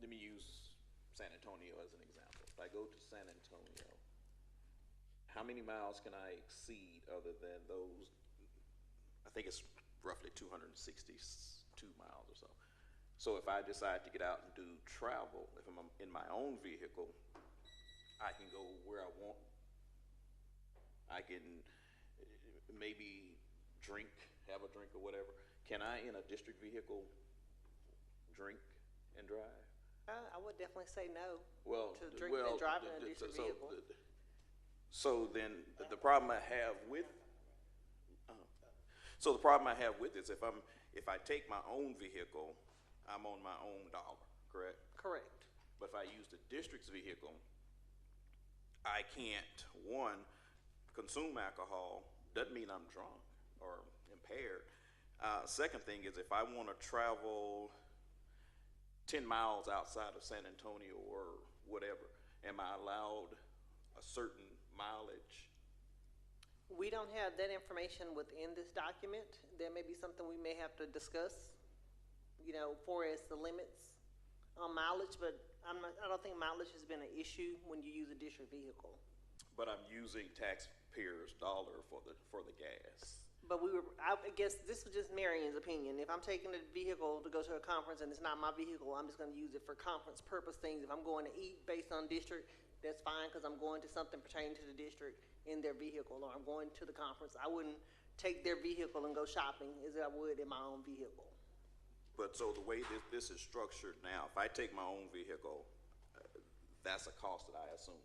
let me use San Antonio as an example. If I go to San Antonio, how many miles can I exceed other than those? I think it's roughly 262 miles or so. So if I decide to get out and do travel, if I'm in my own vehicle, I can go where I want. I can maybe have a drink or whatever. Can I, in a district vehicle, drink and drive? I would definitely say no to drinking well, and driving in a district vehicle. So then the problem I have with, so the problem I have with is if I take my own vehicle, I'm on my own dollar, correct? Correct. But if I use the district's vehicle, I can't, one, consume alcohol, doesn't mean I'm drunk or impaired. Second thing is if I want to travel 10 miles outside of San Antonio or whatever, am I allowed a certain mileage? We don't have that information within this document. There may be something we may have to discuss, for as the limits on mileage, but I don't think mileage has been an issue when you use a district vehicle. But I'm using taxpayers' dollar for the gas. But I guess this was just Marion's opinion. If I'm taking a vehicle to go to a conference and it's not my vehicle, I'm just gonna use it for conference purpose things. If I'm going to eat based on district, that's fine, because I'm going to something pertaining to the district in their vehicle, or I'm going to the conference. I wouldn't take their vehicle and go shopping as I would in my own vehicle. But so the way this is structured now, if I take my own vehicle, that's a cost that I assume.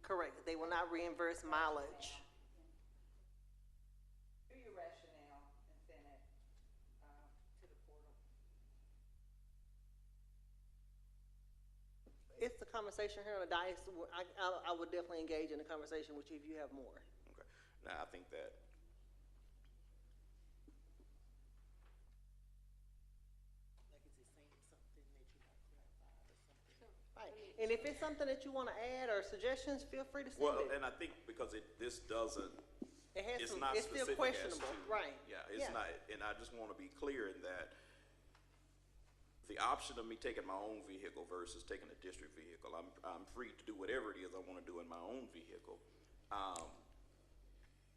Correct. They will not reimburse mileage. Do your rationale and send it to the portal. It's the conversation here on the dais. I would definitely engage in a conversation with you if you have more. Okay. Now, I think that Right. And if it's something that you want to add or suggestions, feel free to send well, it. and I think because this doesn't, it's some, not it's still specific as questionable, to, right? Yeah, it's not, and I just want to be clear in that the option of me taking my own vehicle versus taking a district vehicle, I'm free to do whatever it is I want to do in my own vehicle.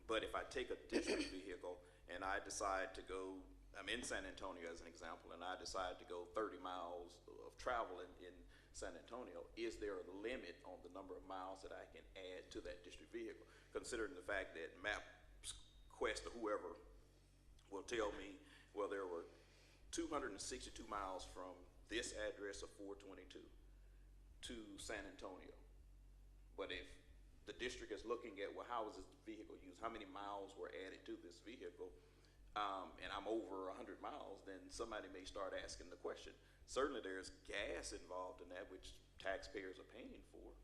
But if I take a district vehicle and I decide to go, I'm in San Antonio as an example, and I decide to go 30 miles of travel in San Antonio, is there a limit on the number of miles that I can add to that district vehicle? Considering the fact that MapQuest or whoever will tell me, well, there were 262 miles from this address of 422 to San Antonio. But if the district is looking at, well, how was this vehicle used? How many miles were added to this vehicle? And I'm over 100 miles, then somebody may start asking the question. Certainly there's gas involved in that, which taxpayers are paying for.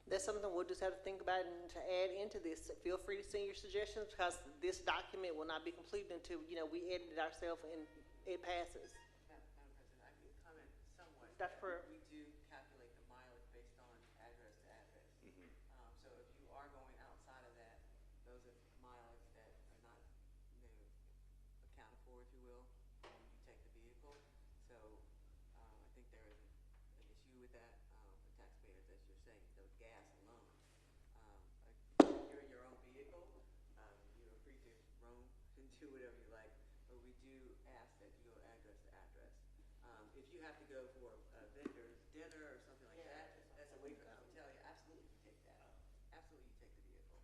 That's something we'll just have to think about and to add into this. Feel free to send your suggestions, because this document will not be completed until, we edit it ourselves and it passes. Madam President, I can comment somewhat. Dr. Pereira. We do calculate the mileage based on address to address. So if you are going outside of that, those are mileage that are not accounted for, if you will, when you take the vehicle. So I think there is an issue with that for taxpayers, as you're saying, the gas alone. If you're in your own vehicle, you're free to roam and do whatever you like, but we do ask that you go address to address. If you have to go for a vendor's dinner or something like that, that's away from the hotel, you absolutely can take that. Absolutely, you take the vehicle,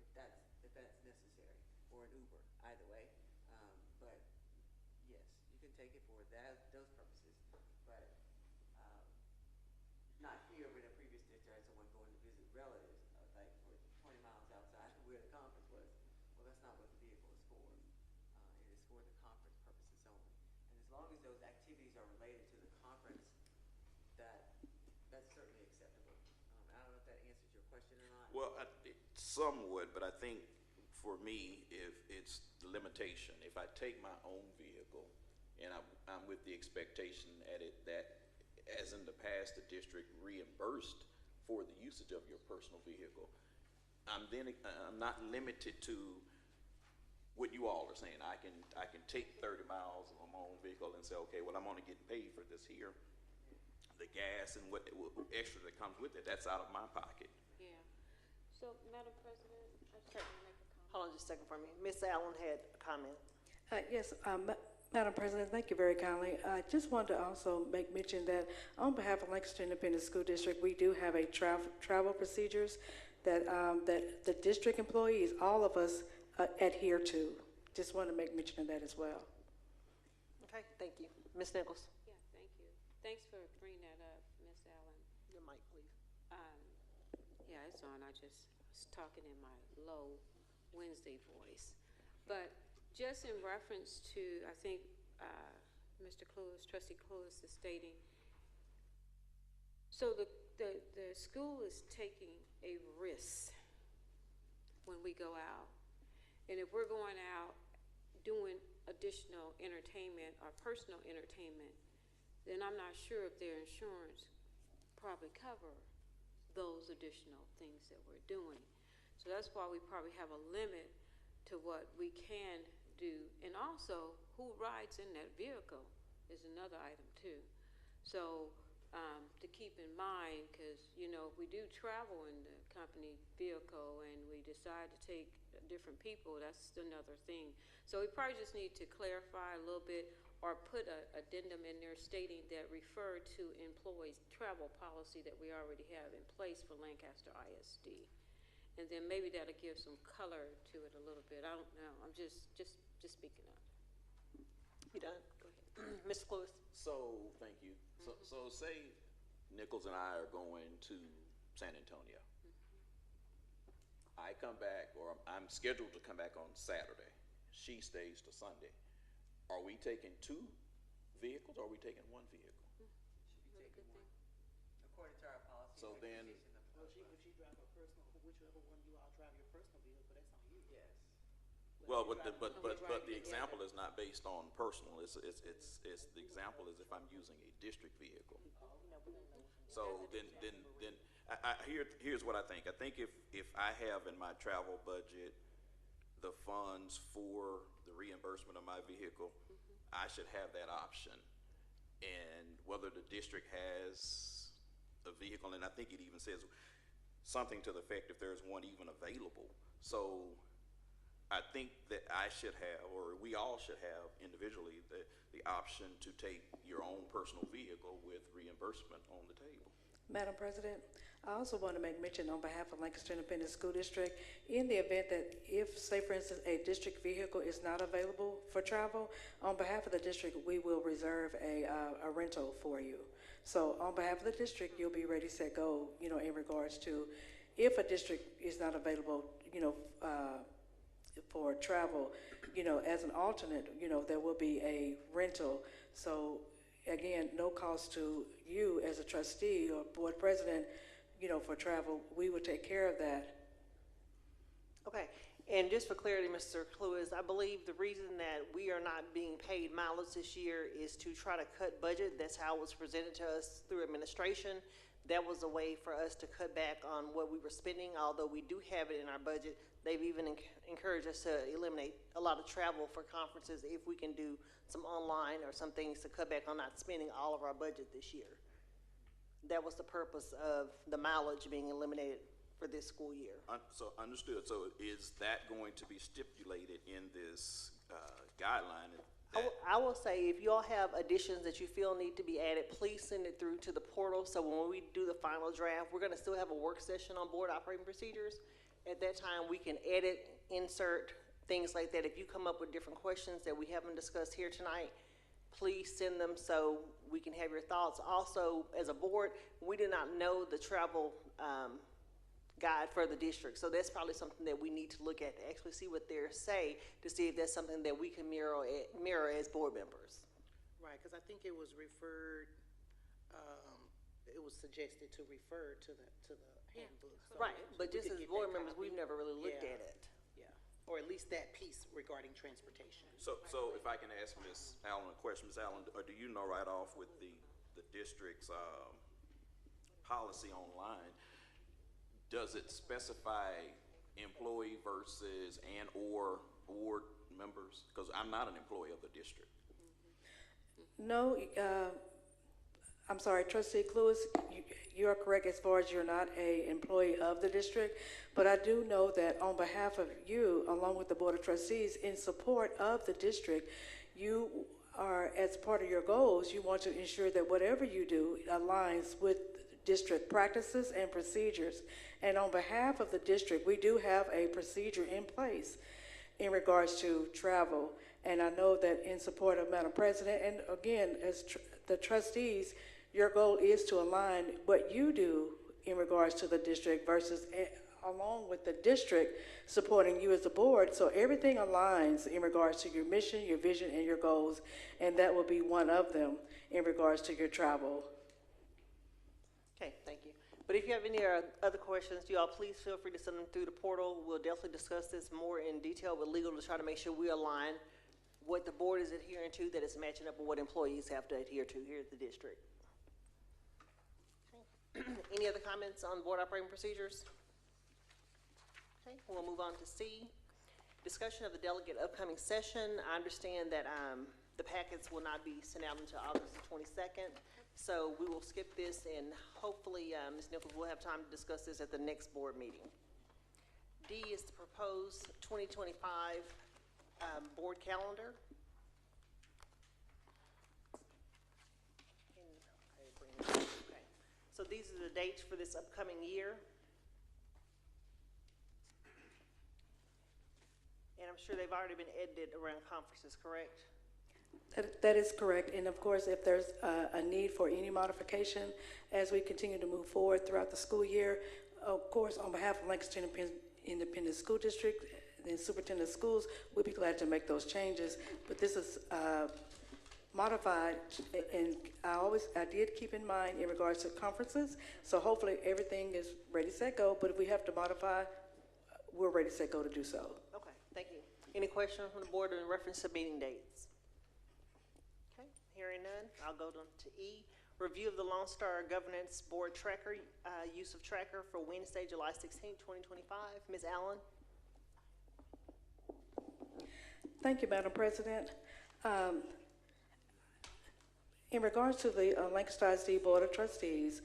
if that's necessary, or an Uber, either way. But yes, you can take it for those purposes, but not here. But in a previous district, I had someone going to visit relatives, like for 20 miles outside of where the conference was. Well, that's not what the vehicle is for. It is for the conference purposes only. And as long as those activities are related to the conference, that's certainly acceptable. I don't know if that answers your question or not. Well, some would, but I think for me, if it's the limitation, if I take my own vehicle and I'm with the expectation that as in the past, the district reimbursed for the usage of your personal vehicle, I'm not limited to what you all are saying. I can take 30 miles on my own vehicle and say, okay, well, I'm only getting paid for this here. The gas and what extra that comes with it, that's out of my pocket. Yeah. So, Madam President, I just want to make a comment. Hold on just a second for me. Ms. Allen had a comment. Yes, Madam President, thank you very kindly. I just wanted to also make mention that on behalf of Lancaster Independent School District, we do have a travel procedures that the district employees, all of us, adhere to. Just want to make mention of that as well. Okay, thank you. Ms. Nichols. Yeah, thank you. Thanks for bringing that up, Ms. Allen. Your mic, please. Yeah, it's on. I just was talking in my low Wednesday voice. But just in reference to, I think Mr. Clueless, Trustee Clueless is stating, so the school is taking a risk when we go out. And if we're going out doing additional entertainment or personal entertainment, then I'm not sure if their insurance probably cover those additional things that we're doing. So that's why we probably have a limit to what we can do. And also, who rides in that vehicle is another item too. So to keep in mind, because, you know, if we do travel in the company vehicle and we decide to take different people, that's another thing. So we probably just need to clarify a little bit or put a addendum in there stating that refer to employees' travel policy that we already have in place for Lancaster ISD. And then maybe that'll give some color to it a little bit. I don't know. I'm just speaking up. You done? Go ahead. Ms. Lewis? So, thank you. So say Nichols and I are going to San Antonio. I come back, or I'm scheduled to come back on Saturday. She stays to Sunday. Are we taking 2 vehicles, or are we taking 1 vehicle? According to our policy. So then, Well, if she drive her personal, whichever one you all drive your personal vehicle, that's on you. Yes. well, but the example is not based on personal. It's the example is if I'm using a district vehicle. So then here's what I think. I think if I have in my travel budget the funds for the reimbursement of my vehicle, I should have that option. And whether the district has a vehicle, and I think it even says something to the effect if there's one even available. So I think that I should have, or we all should have individually, the option to take your own personal vehicle with reimbursement on the table. Madam President, I also want to make mention on behalf of Lancaster Independent School District, in the event that if, say for instance, a district vehicle is not available for travel, on behalf of the district, we will reserve a rental for you. So on behalf of the district, you'll be ready, set, go, you know, in regards to if a district is not available, you know, for travel, you know, as an alternate, you know, there will be a rental. So again, no cost to you as a trustee or board president, you know, for travel. We will take care of that. Okay, and just for clarity, Mr. Lewis, I believe the reason that we are not being paid mileage this year is to try to cut budget. That's how it was presented to us through administration. That was a way for us to cut back on what we were spending, although we do have it in our budget. They've even encouraged us to eliminate a lot of travel for conferences if we can do some online or some things to cut back on not spending all of our budget this year. That was the purpose of the mileage being eliminated for this school year. So understood. So is that going to be stipulated in this guideline? I will say, if you all have additions that you feel need to be added, please send it through to the portal. So when we do the final draft, we're going to still have a work session on board operating procedures. At that time, we can edit, insert, things like that. If you come up with different questions that we haven't discussed here tonight, please send them so we can have your thoughts. Also, as a board, we did not know the travel guide for the district. So that's probably something that we need to look at to actually see what they say, to see if that's something that we can mirror as board members. Right, because I think it was referred, it was suggested to refer to the handbook. So Right, but we just could as get board that members, copy. we've never really looked Yeah. at it. Yeah, or at least that piece regarding transportation. So if I can ask Ms. Allen a question, Ms. Allen, or do you know right off with the district's policy online, does it specify employee versus and/or board members? Because I'm not an employee of the district. No, I'm sorry, Trustee Lewis, you are correct as far as you're not an employee of the district, but I do know that on behalf of you, along with the Board of Trustees, in support of the district, you are, as part of your goals, you want to ensure that whatever you do aligns with district practices and procedures. And on behalf of the district, we do have a procedure in place in regards to travel. And I know that in support of Madam President, and again, as the trustees, your goal is to align what you do in regards to the district versus along with the district supporting you as a board. So everything aligns in regards to your mission, your vision, and your goals. And that will be one of them in regards to your travel. Okay, thank you. But if you have any other questions, you all please feel free to send them through the portal. We'll definitely discuss this more in detail with legal to try to make sure we align what the board is adhering to, that it's matching up with what employees have to adhere to here at the district. Okay. Any other comments on board operating procedures? Okay, we'll move on to C, discussion of the delegate upcoming session. I understand that the packets will not be sent out until August the 22nd. So we will skip this, and hopefully, Ms. Nichols will have time to discuss this at the next board meeting. D is the proposed 2025 board calendar. Okay. So these are the dates for this upcoming year. And I'm sure they've already been edited around conferences, correct? That is correct, and of course, if there's a need for any modification as we continue to move forward throughout the school year, of course, on behalf of Lancaster Independent School District, the superintendent of schools, we'd be glad to make those changes. But this is modified, and I did keep in mind in regards to conferences. So hopefully everything is ready, set, go. But if we have to modify, we're ready, set, go to do so. Okay, thank you. Any questions from the board in reference to meeting dates? Okay, hearing none, I'll go to E. Review of the Lone Star Governance Board Tracker, use of tracker for Wednesday, July 16, 2025. Ms. Allen? Thank you, Madam President. In regards to the Lancaster ISD Board of Trustees,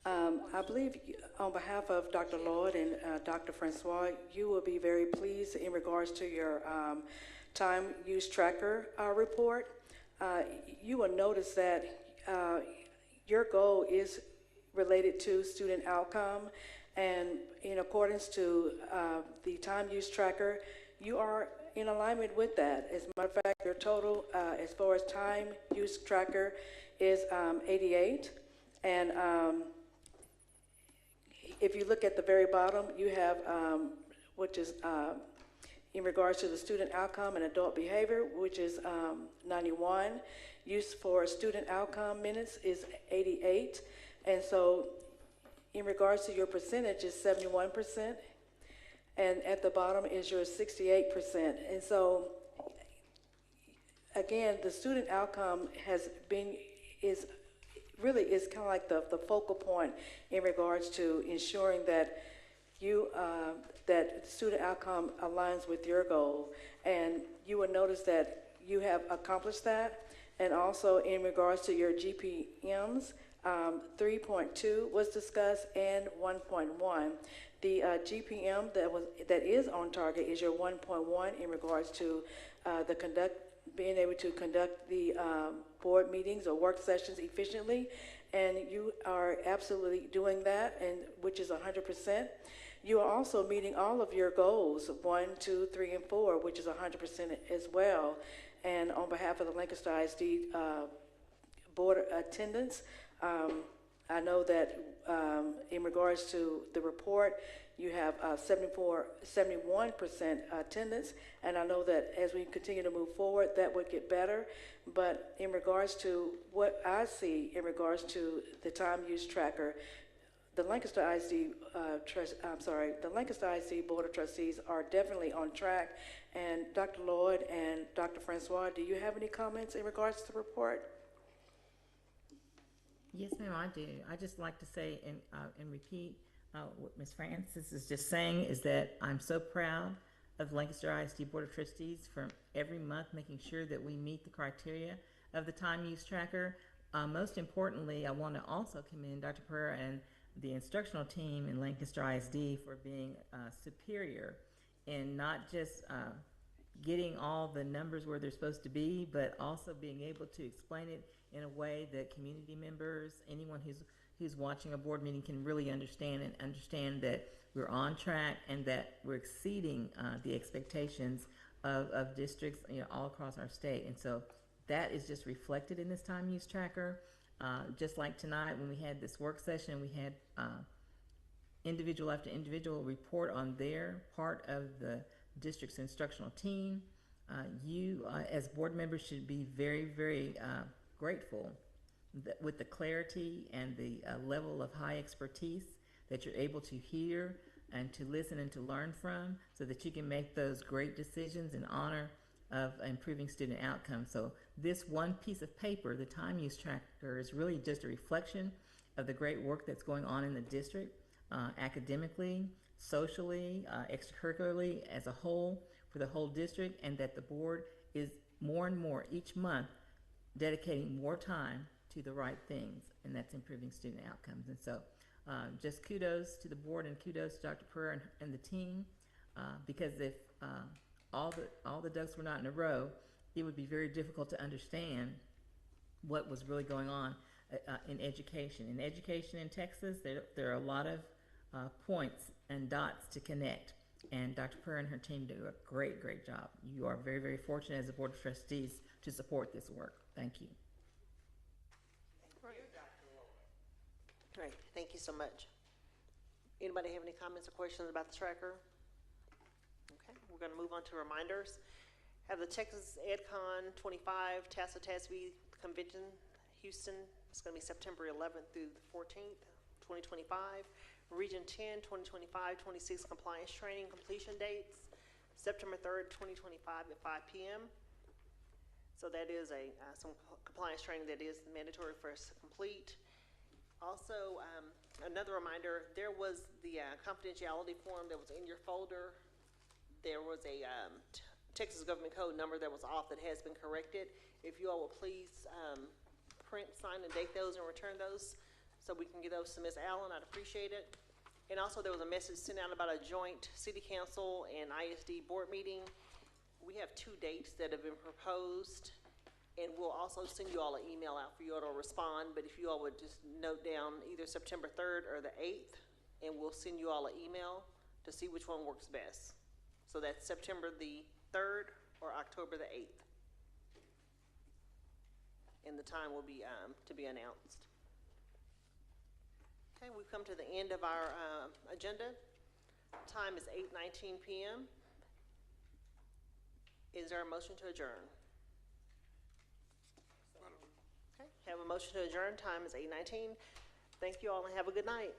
I believe on behalf of Dr. Lloyd and Dr. Francois, you will be very pleased in regards to your time use tracker report. You will notice that your goal is related to student outcome, and in accordance to the time use tracker, you are in alignment with that. As a matter of fact, your total as far as time use tracker is 88, and if you look at the very bottom, you have which is in regards to the student outcome and adult behavior, which is 91. Use for student outcome minutes is 88. And so in regards to your percentage is 71%. And at the bottom is your 68%. And so again, the student outcome is kind of like the focal point in regards to ensuring that that student outcome aligns with your goal. And you will notice that you have accomplished that. And also in regards to your GPMs, 3.2 was discussed and 1.1. The GPM that is on target is your 1.1 in regards to being able to conduct the board meetings or work sessions efficiently, and you are absolutely doing that, and which is 100%. You are also meeting all of your goals, 1, 2, 3, and 4, which is 100% as well. And on behalf of the Lancaster ISD board attendance, I know that in regards to the report, you have 71% attendance, and I know that as we continue to move forward, that would get better. But in regards to what I see in regards to the time use tracker, the Lancaster ISD the Lancaster ISD Board of Trustees are definitely on track. And Dr. Lloyd and Dr. Francois, do you have any comments in regards to the report? Yes, ma'am, I do. I just like to say and repeat what Ms. Francis is just saying is that I'm so proud of the Lancaster ISD Board of Trustees for every month making sure that we meet the criteria of the time use tracker. Most importantly, I want to also commend Dr. Pereira and the instructional team in Lancaster ISD for being superior in not just getting all the numbers where they're supposed to be, but also being able to explain it in a way that community members, anyone who's watching a board meeting can really understand that we're on track and that we're exceeding the expectations of districts, all across our state. And so that is just reflected in this time use tracker. Just like tonight when we had this work session, we had individual after individual report on their part of the district's instructional team. You as board members should be very, very grateful with the clarity and the level of high expertise that you're able to hear and to listen and to learn from, so that you can make those great decisions in honor of improving student outcomes. So this one piece of paper, the time use tracker, is really just a reflection of the great work that's going on in the district, academically, socially, extracurricularly, as a whole, for the whole district, and that the board is more and more each month dedicating more time to the right things, and that's improving student outcomes. And so just kudos to the board and kudos to Dr. Pereira and the team, because if all the ducks were not in a row, it would be very difficult to understand what was really going on in education. In education in Texas, there are a lot of points and dots to connect, and Dr. Pereira and her team do a great, great job. You are very, very fortunate as a Board of Trustees to support this work. Thank you. Great, thank you so much. Anybody have any comments or questions about the tracker? Okay, we're going to move on to reminders. Have the Texas EdCon 25 TASA-TASB Convention, Houston. It's going to be September 11th through the 14th, 2025. Region 10 2025-26 compliance training completion dates, September 3rd, 2025 at 5 p.m. So that is some compliance training that is mandatory for us to complete. Also, another reminder, there was the confidentiality form that was in your folder. There was a Texas Government Code number that was off that has been corrected. If you all will please print, sign, and date those and return those so we can get those to Ms. Allen, I'd appreciate it. And also there was a message sent out about a joint City Council and ISD board meeting. We have 2 dates that have been proposed, and we'll also send you all an email out for you all to respond, but if you all would just note down either September 3rd or the 8th, and we'll send you all an email to see which one works best. So that's September the 3rd or October the 8th. And the time will be to be announced. Okay, we've come to the end of our agenda. Time is 8:19 p.m. Is there a motion to adjourn? Okay, have a motion to adjourn. Time is 8:19. Thank you all and have a good night.